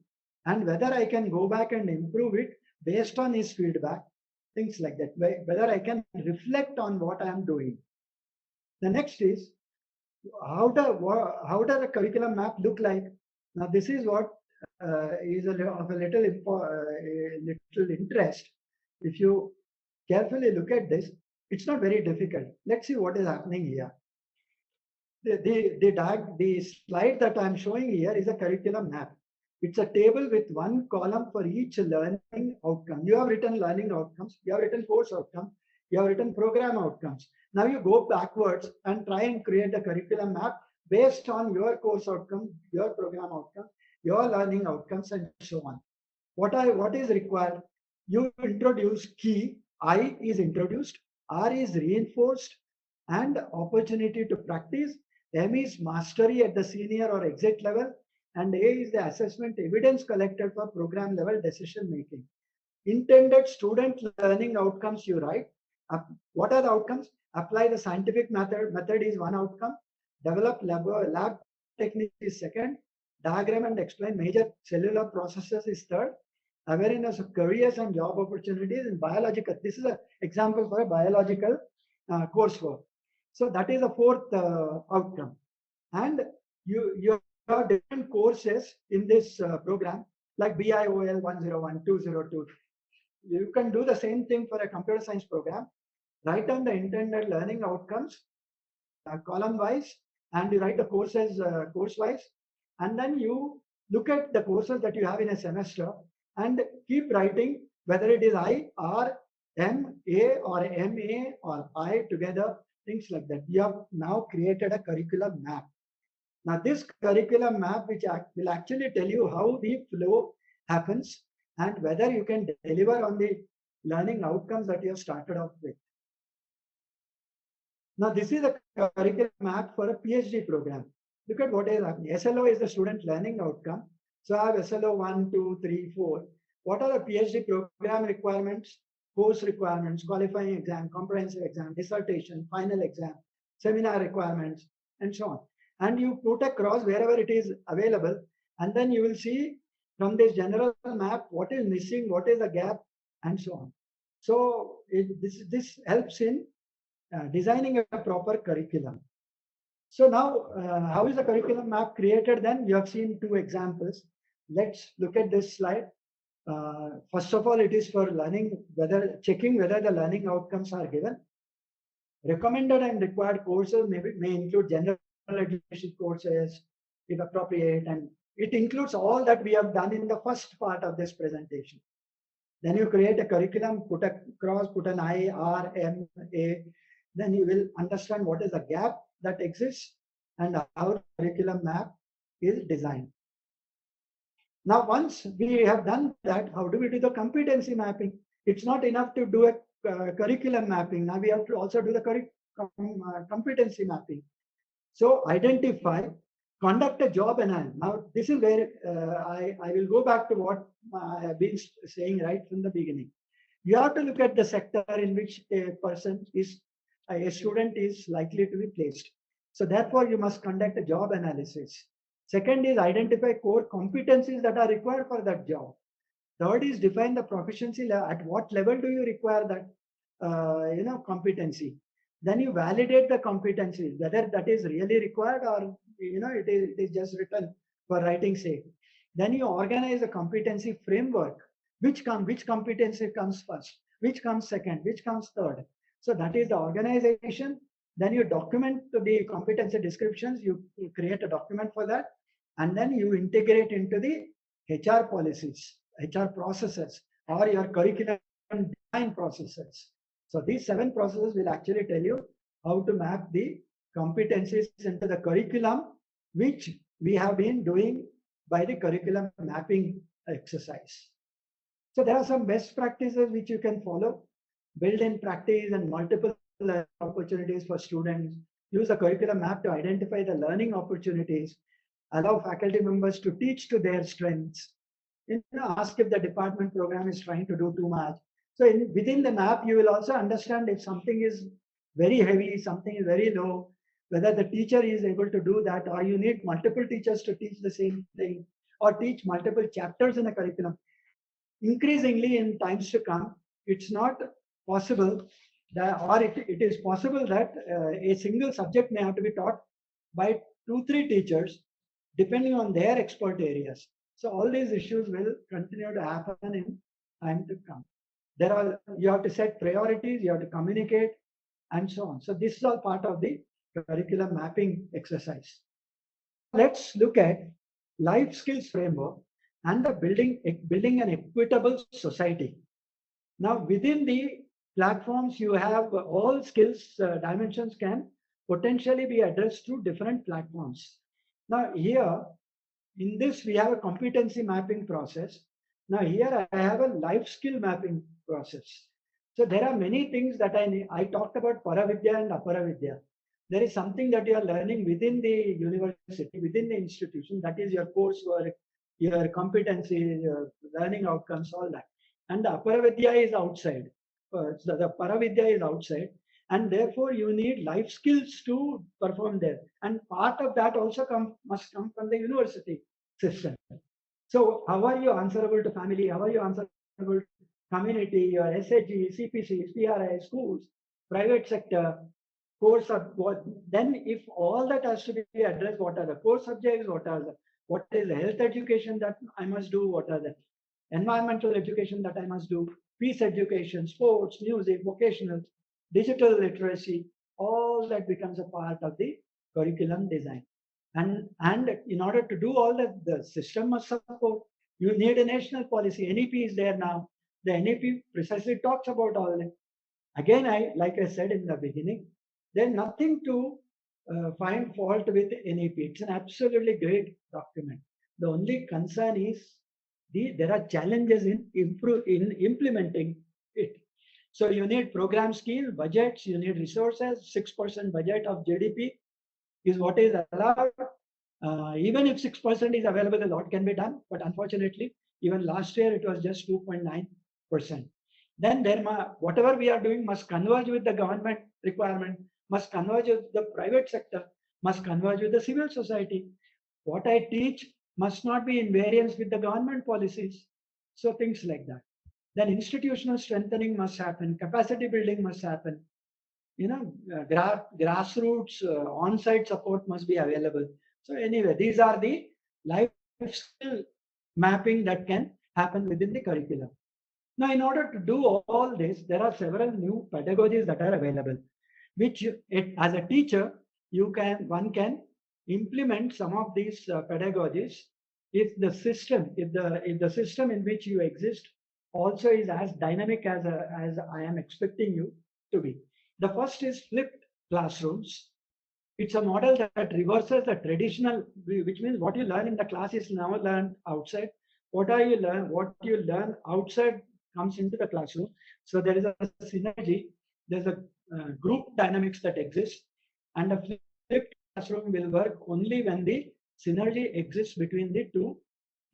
and whether I can go back and improve it based on his feedback, things like that, whether I can reflect on what I am doing. The next is, how does a curriculum map look like? Now, this is what is of a little interest. If you carefully look at this, it's not very difficult. Let's see what is happening here. The slide that I'm showing here is a curriculum map. It's a table with one column for each learning outcome. You have written learning outcomes, you have written course outcome, you have written program outcomes. Now you go backwards and try and create a curriculum map based on your course outcome, your program outcome, your learning outcomes, and so on. What is required? You introduce key, I is introduced, R is reinforced, and opportunity to practice. M is mastery at the senior or exit level, and A is the assessment evidence collected for program level decision making. Intended student learning outcomes you write. What are the outcomes? Apply the scientific method. Method is one outcome. Develop lab technique is second. Diagram and explain major cellular processes is third. Awareness of careers and job opportunities in biological. This is an example for a biological coursework. So that is the fourth outcome. And you have different courses in this program, like BIOL 101, 202. You can do the same thing for a computer science program. Write down the intended learning outcomes column wise, and you write the courses course wise, and then you look at the courses that you have in a semester and keep writing whether it is I, R, M, A, or MA, or I together, things like that. You have now created a curriculum map. Now this curriculum map, which will actually tell you how the flow happens and whether you can deliver on the learning outcomes that you have started off with. Now this is a curriculum map for a PhD program. Look at what is happening. SLO is the student learning outcome. So I have SLO 1, 2, 3, 4. What are the PhD program requirements? Course requirements, qualifying exam, comprehensive exam, dissertation, final exam, seminar requirements, and so on. And you put a cross wherever it is available, and then you will see from this general map what is missing, what is the gap, and so on. So this helps in designing a proper curriculum. So now, how is the curriculum map created then? You have seen two examples. Let's look at this slide. First of all, it is for learning, checking whether the learning outcomes are given. Recommended and required courses may include general education courses, if appropriate, and it includes all that we have done in the first part of this presentation. Then you create a curriculum, put a cross, put an I, R, M, A. Then you will understand what is the gap that exists and how the curriculum map is designed. Now, once we have done that, how do we do the competency mapping? It's not enough to do a curriculum mapping. Now we have to also do the competency mapping. So identify, conduct a job analysis. Now this is where I will go back to what I have been saying right from the beginning. You have to look at the sector in which a student is likely to be placed. So therefore you must conduct a job analysis. Second is identify core competencies that are required for that job. Third is define the proficiency level. At what level do you require that competency? Then you validate the competencies, whether that is really required or it is just written for writing sake. Then you organize a competency framework. Which competency comes first? Which comes second? Which comes third? So that is the organization. Then you document the competency descriptions. You create a document for that, and then you integrate into the HR policies, HR processes, or your curriculum design processes. So these 7 processes will actually tell you how to map the competencies into the curriculum, which we have been doing by the curriculum mapping exercise. So there are some best practices which you can follow. Build in practice and multiple opportunities for students. Use the curriculum map to identify the learning opportunities. Allow faculty members to teach to their strengths. Ask if the department program is trying to do too much. So within the map, you will also understand if something is very heavy, something is very low, whether the teacher is able to do that, or you need multiple teachers to teach the same thing, or teach multiple chapters in a curriculum. Increasingly in times to come, it's not possible that, or it is possible that a single subject may have to be taught by 2-3 teachers, depending on their expert areas. So all these issues will continue to happen in time to come. You have to set priorities, you have to communicate, and so on. So this is all part of the curriculum mapping exercise. Let's look at life skills framework and the building an equitable society. Now within the platforms, you have all skills dimensions can potentially be addressed through different platforms. Now here, in this, we have a competency mapping process. Now here I have a life skill mapping process. So there are many things that I talked about Paravidya and Aparavidya. There is something that you are learning within the university, within the institution, that is your coursework, your competency, your learning outcomes, all that. And the Aparavidya is outside. So the Paravidya is outside. And therefore, you need life skills to perform there. And part of that also must come from the university system. So how are you answerable to family? How are you answerable to community, your SHG, CPC, PRI, schools, private sector, course of what? Then if all that has to be addressed, what are the core subjects? What is the health education that I must do? What are the environmental education that I must do? Peace education, sports, music, vocational, digital literacy, all that becomes a part of the curriculum design. And in order to do all that, the system must support. You need a national policy. NEP is there now. The NEP precisely talks about all that. Again, like I said in the beginning, there's nothing to find fault with NEP. It's an absolutely great document. The only concern is there are challenges in implementing it. So you need program scale, budgets, you need resources. 6% budget of GDP is what is allowed. Even if 6% is available, a lot can be done. But unfortunately, even last year it was just 2.9%. Then whatever we are doing must converge with the government requirement, must converge with the private sector, must converge with the civil society. What I teach must not be in variance with the government policies. So things like that. Then institutional strengthening must happen, capacity building must happen. Grassroots on-site support must be available. So anyway, these are the life skill mapping that can happen within the curriculum. Now, in order to do all this, there are several new pedagogies that are available, which as a teacher, one can implement some of these pedagogies if the system in which you exist also is as dynamic as I am expecting you to be. The first is flipped classrooms. It's a model that reverses the traditional, which means what you learn in the class is now learned outside. what you learn outside comes into the classroom. So there is a synergy, there's a group dynamics that exists, and a flipped classroom will work only when the synergy exists between the two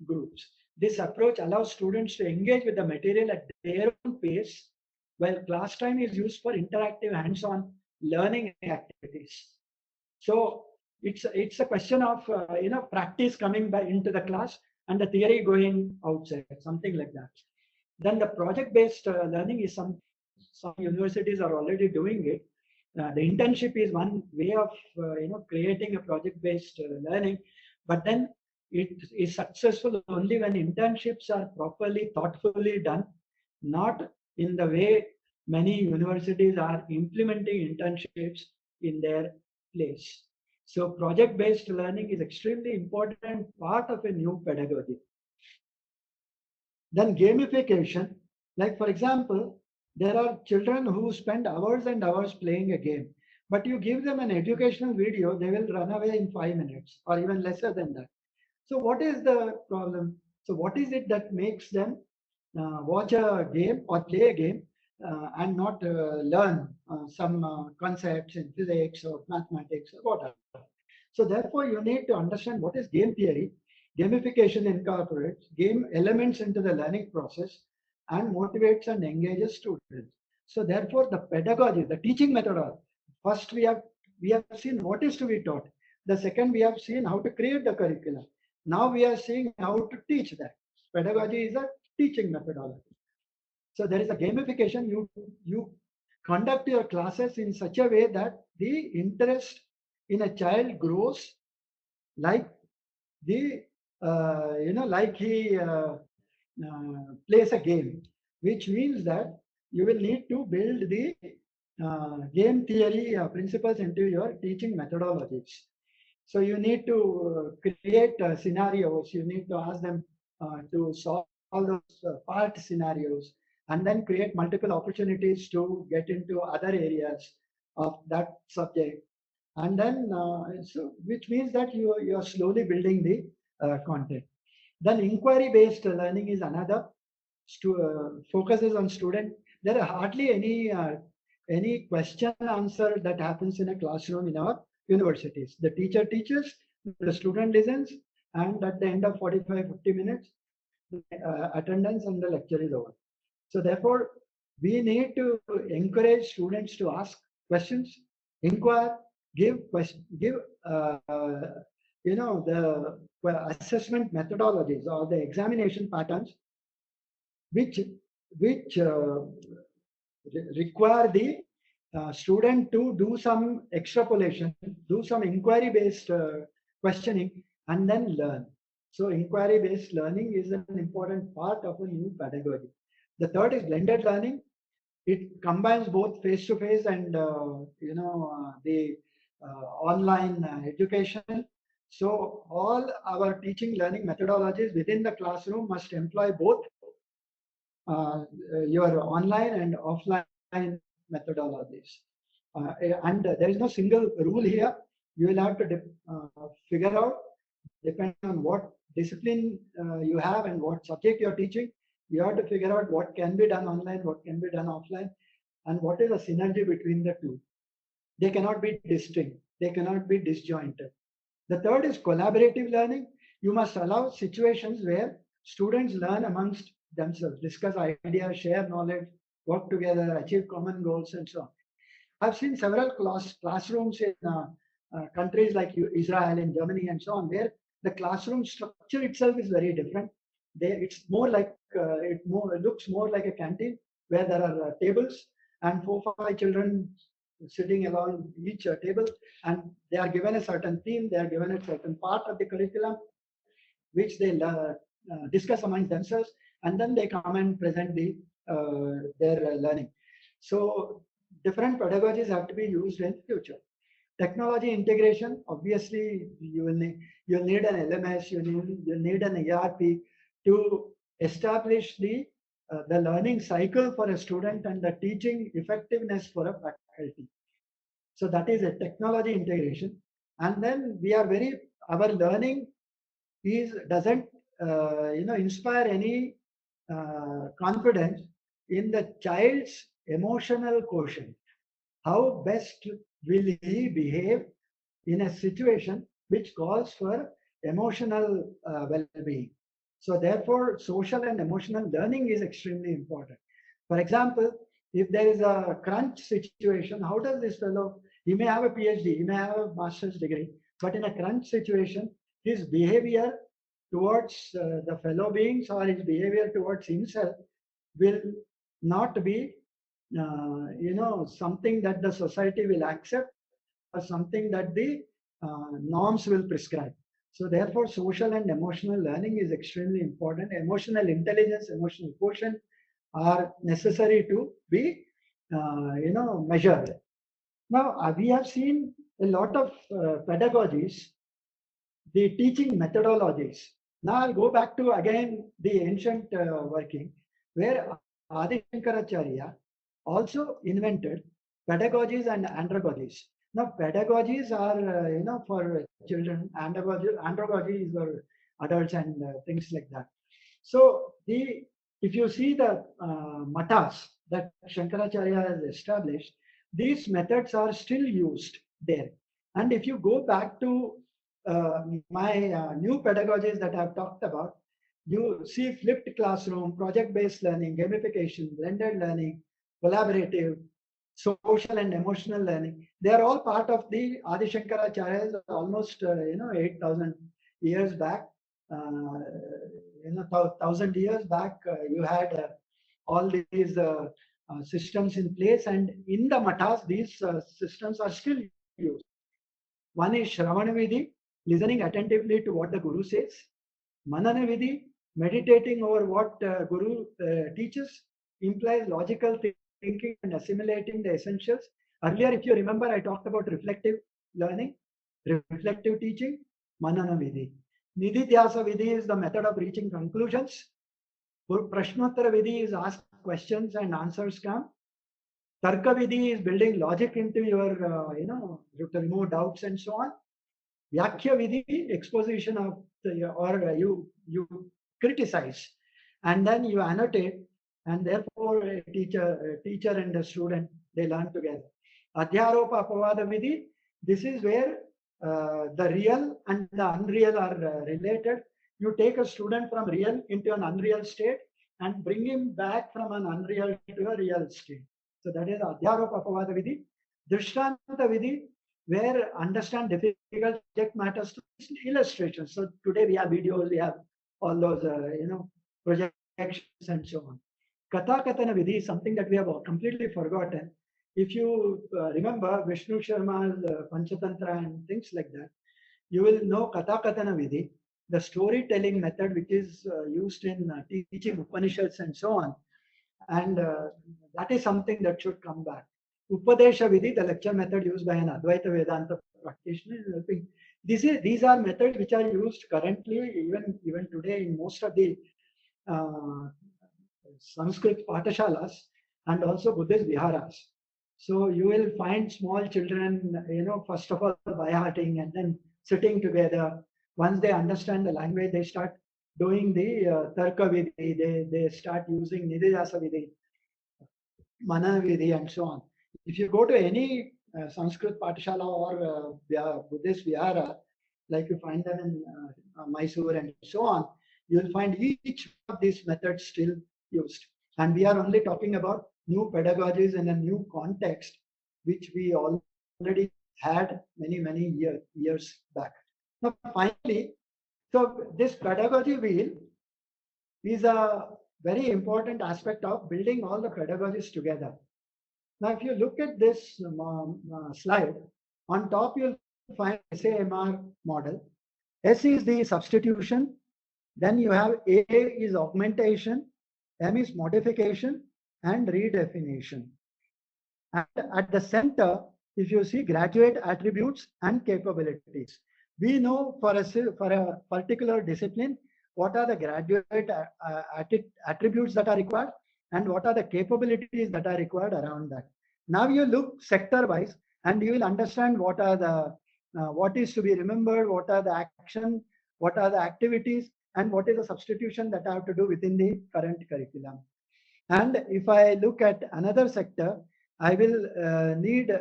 groups. This approach allows students to engage with the material at their own pace, while class time is used for interactive hands-on learning activities. So it's a question of practice coming by into the class and the theory going outside, something like that. Then the project-based learning is some universities are already doing it. The internship is one way of creating a project-based learning, but then it is successful only when internships are properly, thoughtfully done, not in the way many universities are implementing internships in their place. So project-based learning is extremely important part of a new pedagogy. Then gamification, like for example, there are children who spend hours and hours playing a game, but you give them an educational video, they will run away in 5 minutes or even lesser than that. So what is the problem? So what is it that makes them watch a game or play a game and not learn some concepts in physics or mathematics or whatever? So therefore, you need to understand what is game theory. Gamification incorporates game elements into the learning process and motivates and engages students. So therefore, the pedagogy, the teaching methodology, first we have seen what is to be taught. The second, we have seen how to create the curriculum. Now we are seeing how to teach that. Pedagogy is a teaching methodology. So there is a gamification. You conduct your classes in such a way that the interest in a child grows like the like he plays a game, which means that you will need to build the game theory principles into your teaching methodologies. So you need to create scenarios. You need to ask them to solve all those part scenarios, and then create multiple opportunities to get into other areas of that subject. And then, so which means that you are slowly building the content. Then inquiry-based learning is another. Focuses on student. There are hardly any question answer that happens in a classroom in our universities. The teacher teaches, the student listens, and at the end of 45-50 minutes, attendance and the lecture is over. So therefore, we need to encourage students to ask questions, inquire, give the assessment methodologies or the examination patterns which require the student to do some extrapolation, do some inquiry-based questioning, and then learn. So inquiry-based learning is an important part of a new pedagogy. The third is blended learning. It combines both face-to-face and the online education. So all our teaching learning methodologies within the classroom must employ both your online and offline methodologies. And there is no single rule here. You will have to figure out, depending on what discipline you have and what subject you're teaching, you have to figure out what can be done online, what can be done offline, and what is the synergy between the two. They cannot be distinct. They cannot be disjointed. The third is collaborative learning. You must allow situations where students learn amongst themselves, discuss ideas, share knowledge, work together, achieve common goals, and so on. I've seen several classrooms in countries like Israel and Germany and so on, where the classroom structure itself is very different. It's more like it looks more like a canteen where there are tables and 4-5 children sitting along each table, and they are given a certain theme, they are given a certain part of the curriculum, which they discuss among themselves, and then they come and present their learning. So different pedagogies have to be used in future. Technology integration, obviously, you'll need an LMS, you need an ERP to establish the learning cycle for a student and the teaching effectiveness for a faculty. So that is a technology integration. And then our learning doesn't inspire any confidence in the child's emotional quotient. How best will he behave in a situation which calls for emotional well-being? So therefore, social and emotional learning is extremely important. For example, if there is a crunch situation, how does this fellow, he may have a PhD, he may have a master's degree, but in a crunch situation, his behavior towards the fellow beings or his behavior towards himself will not be, something that the society will accept or something that the norms will prescribe. So therefore, social and emotional learning is extremely important. Emotional intelligence, emotional quotient are necessary to be, measured. Now, we have seen a lot of pedagogies, the teaching methodologies. Now I'll go back to again the ancient working, where Adi Shankaracharya also invented pedagogies and andragogies. Now pedagogies are for children, andragogy is for adults and things like that. So the if you see the matas that Shankaracharya has established, these methods are still used there. And if you go back to my new pedagogies that I've talked about, you see flipped classroom, project-based learning, gamification, blended learning, collaborative, social and emotional learning. They are all part of the Adi Shankaracharya's almost 8,000 years back. 1,000 years back, you had all these systems in place, and in the matas, these systems are still used. One is Shravana Vidhi, listening attentively to what the Guru says. Manana Vidhi, meditating over what Guru teaches, implies logical thinking and assimilating the essentials. Earlier, if you remember, I talked about reflective learning, reflective teaching, Manana Vidhi. Nididhyasa Vidhi is the method of reaching conclusions. Prashnottara Vidhi is ask questions and answers come. Tarka Vidhi is building logic into your, to remove doubts and so on. Vyakhya Vidhi, exposition of the, or you criticize, and then you annotate, and therefore a teacher and a student, they learn together. Adhyaropa Apavada Vidhi, this is where the real and the unreal are related. You take a student from real into an unreal state and bring him back from an unreal to a real state. So that is Adhyaropa Apavada Vidhi. Drishtanta Vidhi, where understand difficult subject matters to illustrations. So today we have videos, we have all those, projections and so on. Katha Kathana Vidhi is something that we have completely forgotten. If you remember Vishnu Sharma's Panchatantra and things like that, you will know Katha Kathana Vidhi, the storytelling method which is used in teaching Upanishads and so on. And that is something that should come back. Upadesha Vidhi, the lecture method used by an Advaita Vedanta practitioner, is helping. These are methods which are used currently, even today, in most of the Sanskrit patashalas and also Buddhist viharas. So you will find small children, first of all by hearting and then sitting together. Once they understand the language, they start doing the Tarka Vidhi, they start using Nididhyasa Vidhi, Manana Vidhi, and so on. If you go to any Sanskrit patashala or Buddhist vihara, like you find them in Mysore and so on, you'll find each of these methods still used. And we are only talking about new pedagogies in a new context, which we already had many years back. Now, finally, so this pedagogy wheel is a very important aspect of building all the pedagogies together. Now, if you look at this slide, on top you'll find SAMR model. S is the substitution, then you have A is augmentation, M is modification, and redefinition. And at the center, if you see graduate attributes and capabilities, we know for a particular discipline, what are the graduate attributes that are required and what are the capabilities that are required around that. Now you look sector wise and you will understand what are the what is to be remembered, what are the action, what are the activities, and what is the substitution that I have to do within the current curriculum. And if I look at another sector, I will need,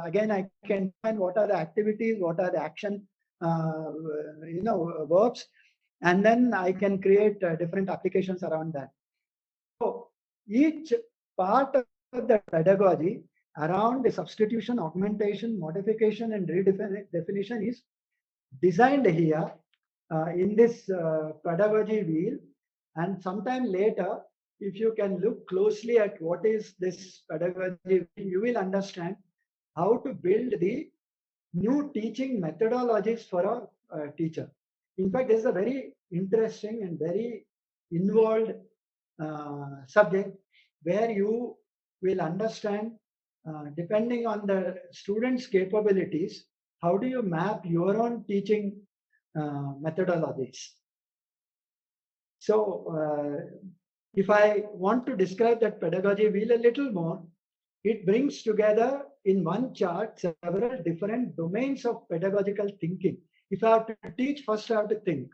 again, I can define what are the activities, what are the action, verbs, and then I can create different applications around that. So each part of the pedagogy around the substitution, augmentation, modification, and redefinition is designed here in this pedagogy wheel. And sometime later, if you can look closely at what is this pedagogy wheel, you will understand how to build the new teaching methodologies for a teacher. In fact, this is a very interesting and very involved subject where you will understand, depending on the student's capabilities, how do you map your own teaching methodologies. So if I want to describe that pedagogy wheel a little more, it brings together in one chart several different domains of pedagogical thinking. If I have to teach, first I have to think.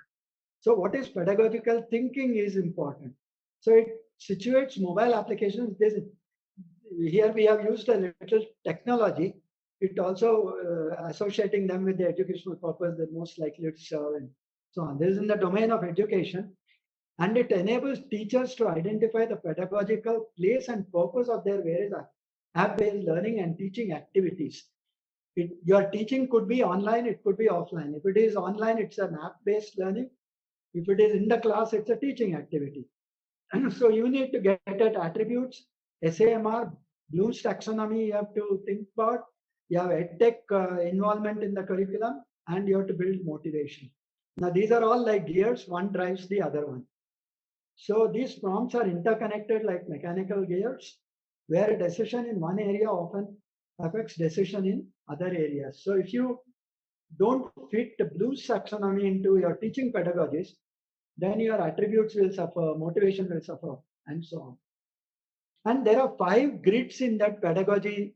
So what is pedagogical thinking is important. So it situates mobile applications. Here we have used a little technology. It also associating them with the educational purpose that most likely to serve and so on. This is in the domain of education, and it enables teachers to identify the pedagogical place and purpose of their various app-based learning and teaching activities. Your teaching could be online, it could be offline. If it is online, it's an app-based learning. If it is in the class, it's a teaching activity. So you need to get at attributes, SAMR, Bloom's taxonomy you have to think about. You have EdTech involvement in the curriculum, and you have to build motivation. Now these are all like gears, one drives the other one. So these prompts are interconnected like mechanical gears, where a decision in one area often affects decision in other areas. So if you don't fit the Bloom's taxonomy into your teaching pedagogies, then your attributes will suffer, motivation will suffer, and so on. And there are 5 grids in that pedagogy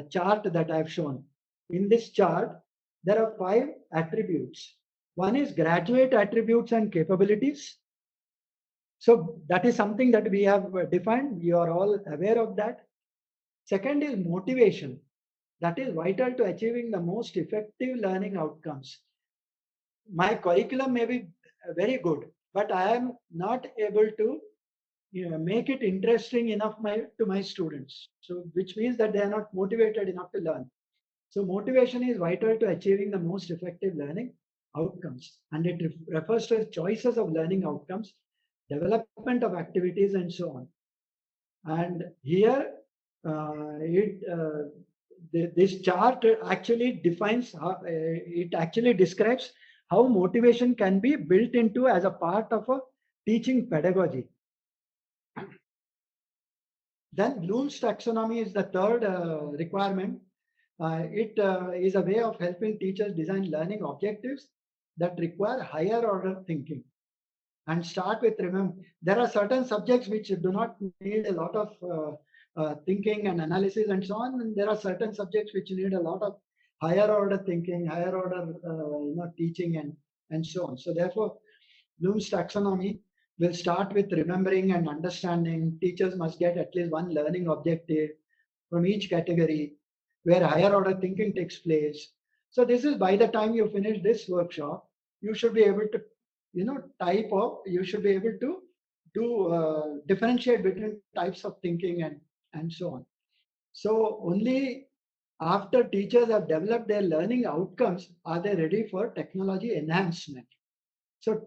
chart that I've shown. In this chart, there are 5 attributes. One is graduate attributes and capabilities. So that is something that we have defined. You are all aware of that. Second is motivation. That is vital to achieving the most effective learning outcomes. My curriculum may be very good, but I am not able to make it interesting enough to my students. So which means that they are not motivated enough to learn. So motivation is vital to achieving the most effective learning outcomes. And it refers to choices of learning outcomes, development of activities, and so on. And here, this chart actually defines, it actually describes how motivation can be built into as a part of a teaching pedagogy. Then Bloom's taxonomy is the third requirement. It is a way of helping teachers design learning objectives that require higher order thinking. And start with, remember, there are certain subjects which do not need a lot of thinking and analysis and so on. And there are certain subjects which need a lot of higher order thinking, higher order teaching and so on. So therefore, Bloom's taxonomy will start with remembering and understanding. Teachers must get at least one learning objective from each category where higher order thinking takes place. So this is by the time you finish this workshop, you should be able to you should be able to do differentiate between types of thinking and so on. So only after teachers have developed their learning outcomes are they ready for technology enhancement. So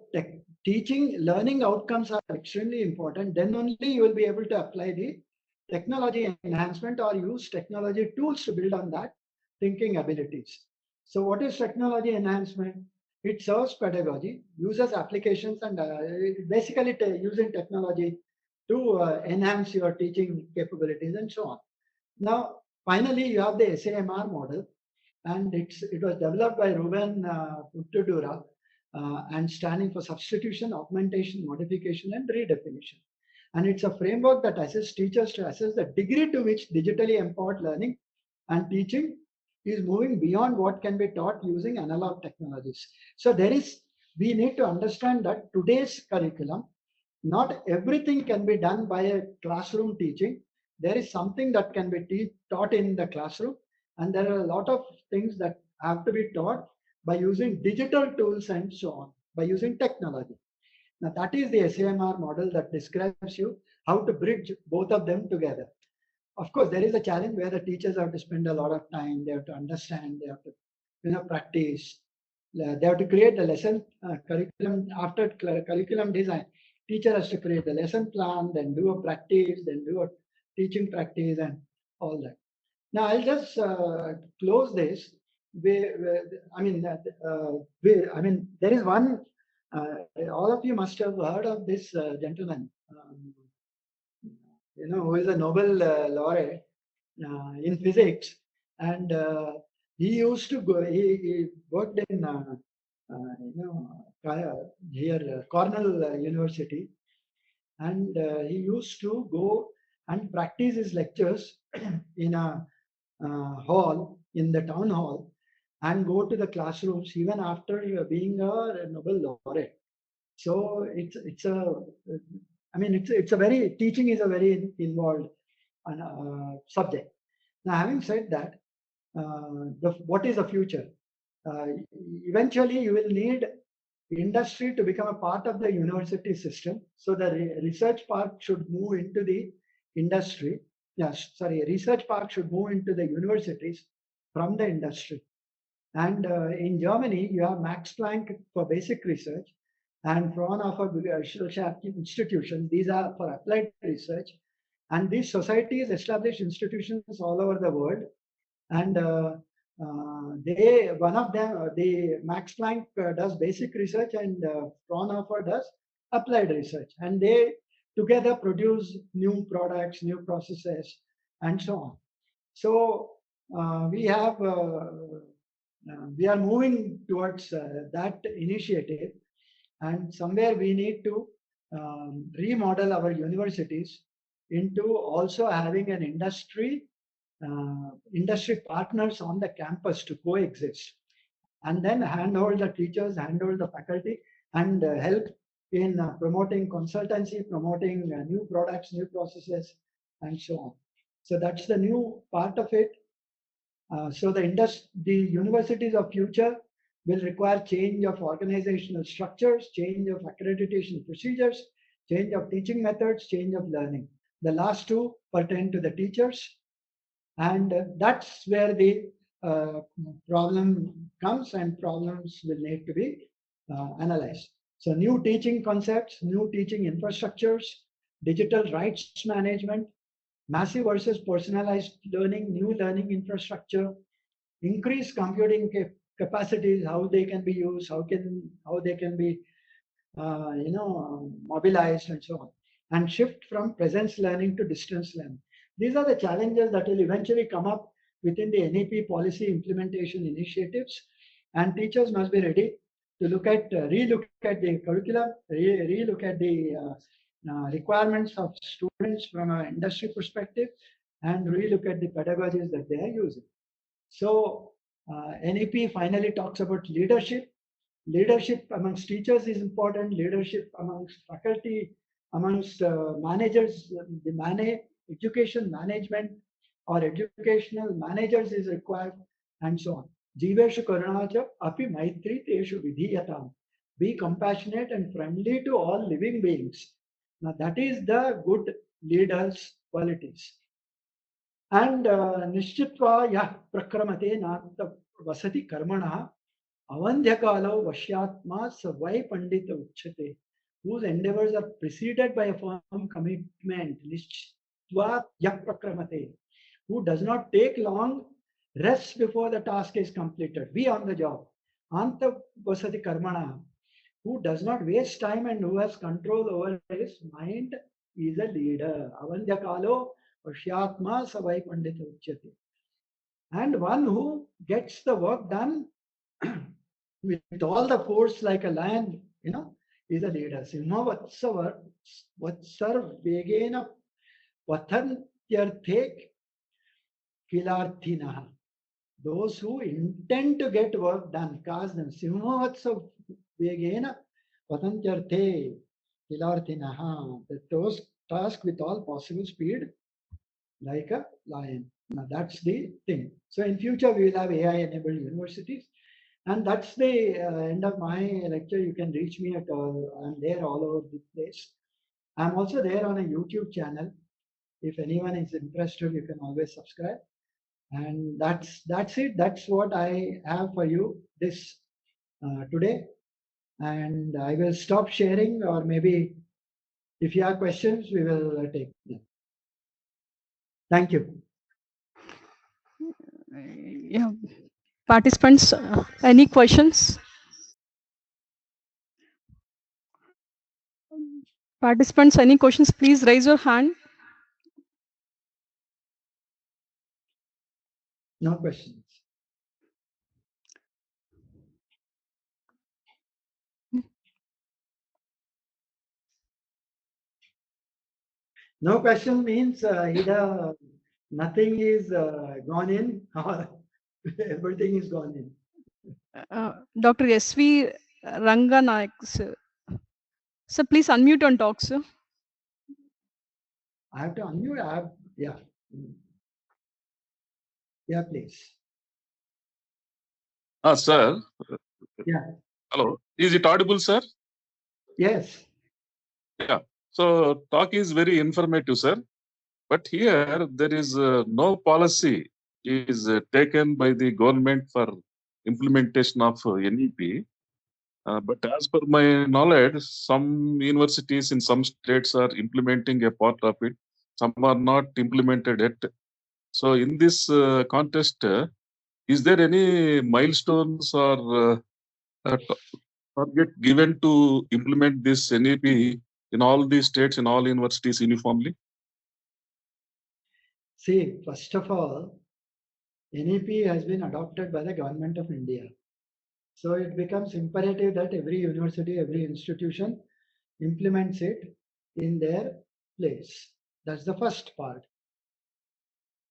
teaching learning outcomes are extremely important. Then only you will be able to apply the technology enhancement or use technology tools to build on that thinking abilities. So what is technology enhancement? It serves pedagogy, uses applications, and basically using technology to enhance your teaching capabilities and so on. Now, finally, you have the SAMR model, and it was developed by Ruben Puttudura, and standing for substitution, augmentation, modification, and redefinition. And it's a framework that assists teachers to assess the degree to which digitally empowered learning and teaching is moving beyond what can be taught using analog technologies. So there is we need to understand that today's curriculum, not everything can be done by a classroom teaching. There is something that can be taught in the classroom, and there are a lot of things that have to be taught by using digital tools and so on, by using technology. Now, that is the SAMR model that describes you how to bridge both of them together. Of course, there is a challenge where the teachers have to spend a lot of time. They have to understand. They have to, practice. They have to create the lesson curriculum. After curriculum design, teacher has to create the lesson plan, then do a practice, then do a teaching practice, and all that. Now, I'll just close this. There is one. All of you must have heard of this gentleman. Who is a Nobel laureate in physics, and he used to go. He worked in here Cornell University, and he used to go and practice his lectures in a hall, in the town hall, and go to the classrooms even after being a Nobel laureate. So it's a very, teaching is a very involved subject. Now, having said that, what is the future? Eventually, you will need industry to become a part of the university system. So the research part should move into the industry. Yes, sorry, research part should move into the universities from the industry. And in Germany, you have Max Planck for basic research and Fraunhofer institutions. These are for applied research. And these societies establish institutions all over the world. And one of them, the Max Planck does basic research, and Fraunhofer does applied research. And they together produce new products, new processes, and so on. So we are moving towards that initiative, and somewhere we need to remodel our universities into also having an industry partners on the campus to coexist, and then handhold the teachers, handhold the faculty, and help in promoting consultancy, promoting new products, new processes, and so on. So that's the new part of it. So the universities of future will require change of organizational structures, change of accreditation procedures, change of teaching methods, change of learning. The last two pertain to the teachers, and that's where the problem comes, and problems will need to be analyzed. So new teaching concepts, new teaching infrastructures, digital rights management, massive versus personalized learning, new learning infrastructure, increased computing capacities, how they can be used, how they can be mobilized, and so on, and shift from presence learning to distance learning. These are the challenges that will eventually come up within the NEP policy implementation initiatives, and teachers must be ready to relook at the curriculum, relook at the requirements of students from an industry perspective, and relook at the pedagogies that they are using. So NEP finally talks about leadership. Leadership amongst teachers is important. Leadership amongst faculty, amongst managers, education management or educational managers is required, and so on. Jiveshu karunacha api maitri teshu vidhiyatam. Be compassionate and friendly to all living beings. Now that is the good leaders' qualities. And nishchitva yah prakramate nanta vasati karmana avandhyakalo vashyatma savai pandita uchate, whose endeavors are preceded by a firm commitment. Nishchitva yah prakramate, who does not take long rest before the task is completed. Be on the job. Anta vasati karmana, who does not waste time and who has control over his mind, is a leader. Avandhyakalo vashyatma savai pandita uchate. And one who gets the work done with all the force like a lion, is a leader. Simha vatsar vegena pathantyarthe kilarthinaha. Those who intend to get work done, cast them. Simha vatsar Vegena Patantyarthe Kilarthinaha. The task with all possible speed like a lion. Now that's the thing. So in future we will have AI-enabled universities, and that's the end of my lecture. You can reach me at all. I'm there all over the place. I'm also there on a YouTube channel. If anyone is interested, you can always subscribe. And that's it. That's what I have for you this today. And I will stop sharing, or maybe if you have questions, we will take them. Thank you. Yeah. Participants, any questions? Participants, any questions, please raise your hand. No questions. No question means either nothing is gone in or everything is gone in. Dr. S.V. Ranganayak, sir. Sir, please unmute and talk, sir. I have to unmute. Yeah. Yeah, please. Sir. Yeah. Hello. Is it audible, sir? Yes. Yeah. So talk is very informative, sir. But here there is no policy is taken by the government for implementation of NEP. But as per my knowledge, some universities in some states are implementing a part of it. Some are not implemented yet. So in this contest, is there any milestones or target given to implement this NEP in all these states, in all universities uniformly? See, first of all, NEP has been adopted by the government of India. So it becomes imperative that every university, every institution implements it in their place. That's the first part.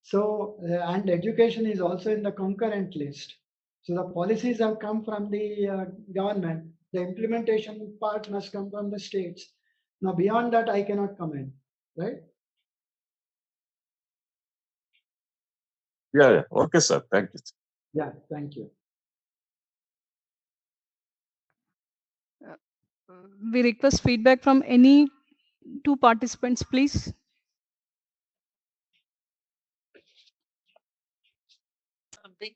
So, and education is also in the concurrent list. So the policies have come from the government. The implementation part must come from the states. Now, beyond that, I cannot comment, right? Yeah. Okay, sir. Thank you. Yeah, thank you. We request feedback from any two participants, please. Something.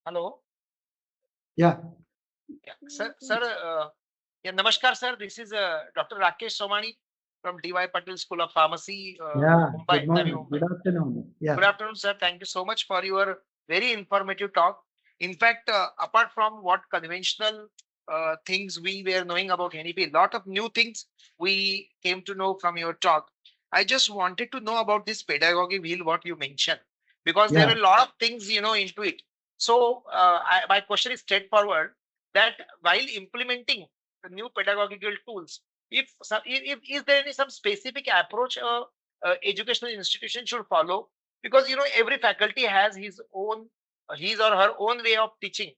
Hello. Yeah. Sir. Yeah, Namaskar, sir. This is Dr. Rakesh Somani from D.Y. Patel School of Pharmacy, Yeah. Mumbai, Good morning. Navi Mumbai. Good afternoon. Yeah. Good afternoon, sir. Thank you so much for your very informative talk. In fact, apart from what conventional things we were knowing about NEP, a lot of new things we came to know from your talk. I just wanted to know about this pedagogy wheel, what you mentioned, because there are a lot of things, into it. So my question is straightforward, that while implementing the new pedagogical tools, if is there any some specific approach educational institution should follow, because every faculty has his own his or her own way of teaching,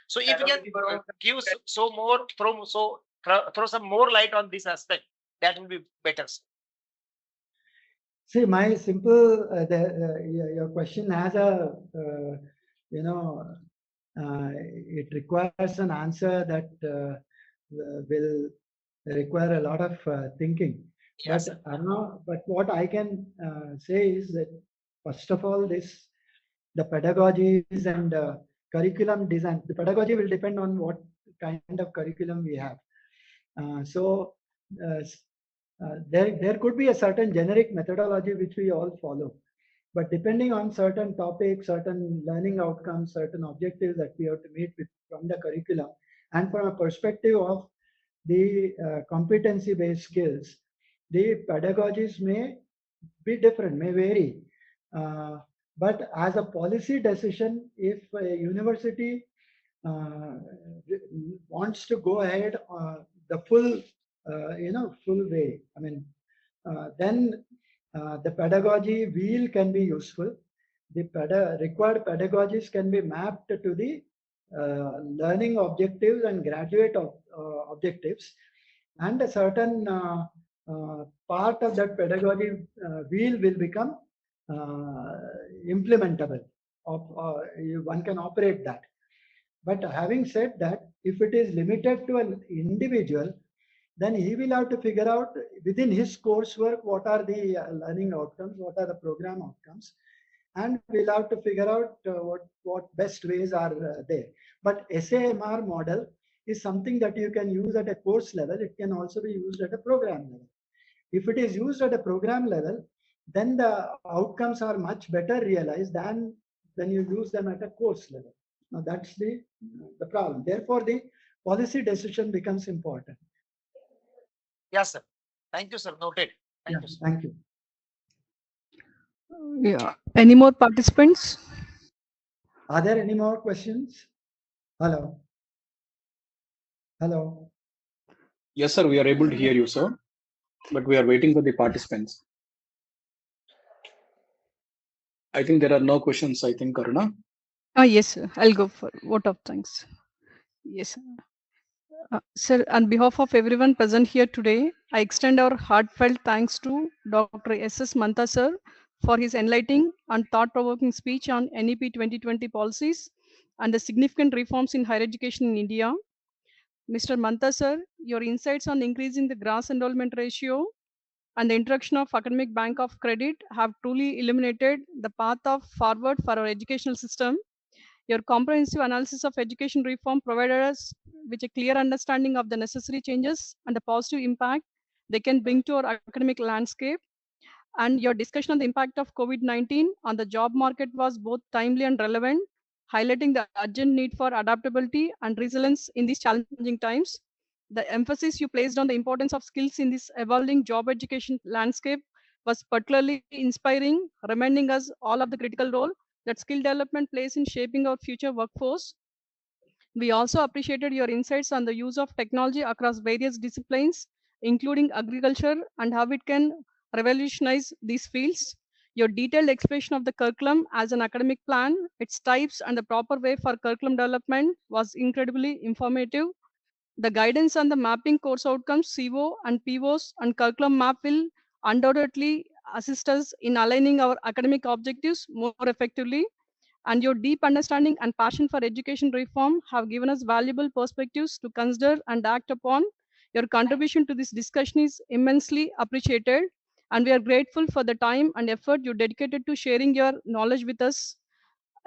so if you can give throw some more light on this aspect, that will be better, sir. See, my simple, your question has a, it requires an answer that will require a lot of thinking. Yes, But what I can say is that, first of all, the pedagogies and curriculum design, the pedagogy will depend on what kind of curriculum we have. There could be a certain generic methodology which we all follow, but depending on certain topics, certain learning outcomes, certain objectives that we have to meet with from the curriculum, and from a perspective of the competency-based skills, the pedagogies may be different, may vary. But as a policy decision, if a university wants to go ahead the full, full way, I mean, then the pedagogy wheel can be useful. The required pedagogies can be mapped to the learning objectives and graduate objectives, and a certain part of that pedagogy wheel will become implementable. One can operate that. But having said that, if it is limited to an individual, then he will have to figure out within his coursework what are the learning outcomes, what are the program outcomes, and we'll have to figure out what best ways are there. But SAMR model is something that you can use at a course level. It can also be used at a program level. If it is used at a program level, then the outcomes are much better realized than when you use them at a course level. Now that's the problem. Therefore, the policy decision becomes important. Yes, sir. Thank you, sir. Noted. Thank you, sir. Thank you. Yeah. Any more participants? Are there any more questions? Hello. Hello. Yes, sir. We are able to hear you, sir. But we are waiting for the participants. I think there are no questions. I think, Karuna. Yes, sir. I'll go for vote of thanks. Yes, sir. Sir, on behalf of everyone present here today, I extend our heartfelt thanks to Dr. S.S. Mantha, sir, for his enlightening and thought-provoking speech on NEP 2020 policies and the significant reforms in higher education in India. Mr. Mantha, sir, your insights on increasing the gross enrollment ratio and the introduction of academic bank of credit have truly illuminated the path of forward for our educational system. Your comprehensive analysis of education reform provided us with a clear understanding of the necessary changes and the positive impact they can bring to our academic landscape. And your discussion on the impact of COVID-19 on the job market was both timely and relevant, highlighting the urgent need for adaptability and resilience in these challenging times. The emphasis you placed on the importance of skills in this evolving job education landscape was particularly inspiring, reminding us all of the critical role that skill development plays in shaping our future workforce. We also appreciated your insights on the use of technology across various disciplines, including agriculture, and how it can revolutionize these fields. Your detailed explanation of the curriculum as an academic plan, its types, and the proper way for curriculum development was incredibly informative. The guidance on the mapping course outcomes, CO and POs, and curriculum map will undoubtedly assist us in aligning our academic objectives more effectively. And your deep understanding and passion for education reform have given us valuable perspectives to consider and act upon. Your contribution to this discussion is immensely appreciated, and we are grateful for the time and effort you dedicated to sharing your knowledge with us.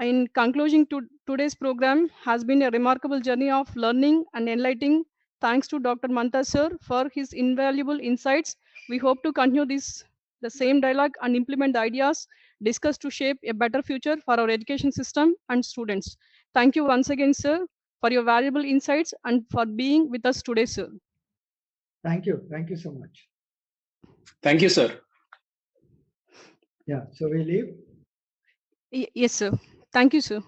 In conclusion, today's program has been a remarkable journey of learning and enlightening. Thanks to Dr. Mantha sir for his invaluable insights. We hope to continue the same dialogue and implement the ideas discussed to shape a better future for our education system and students. Thank you once again, sir, for your valuable insights and for being with us today, sir. Thank you. Thank you so much. Thank you, sir. Yeah, so we leave. Yes, sir. Thank you, sir.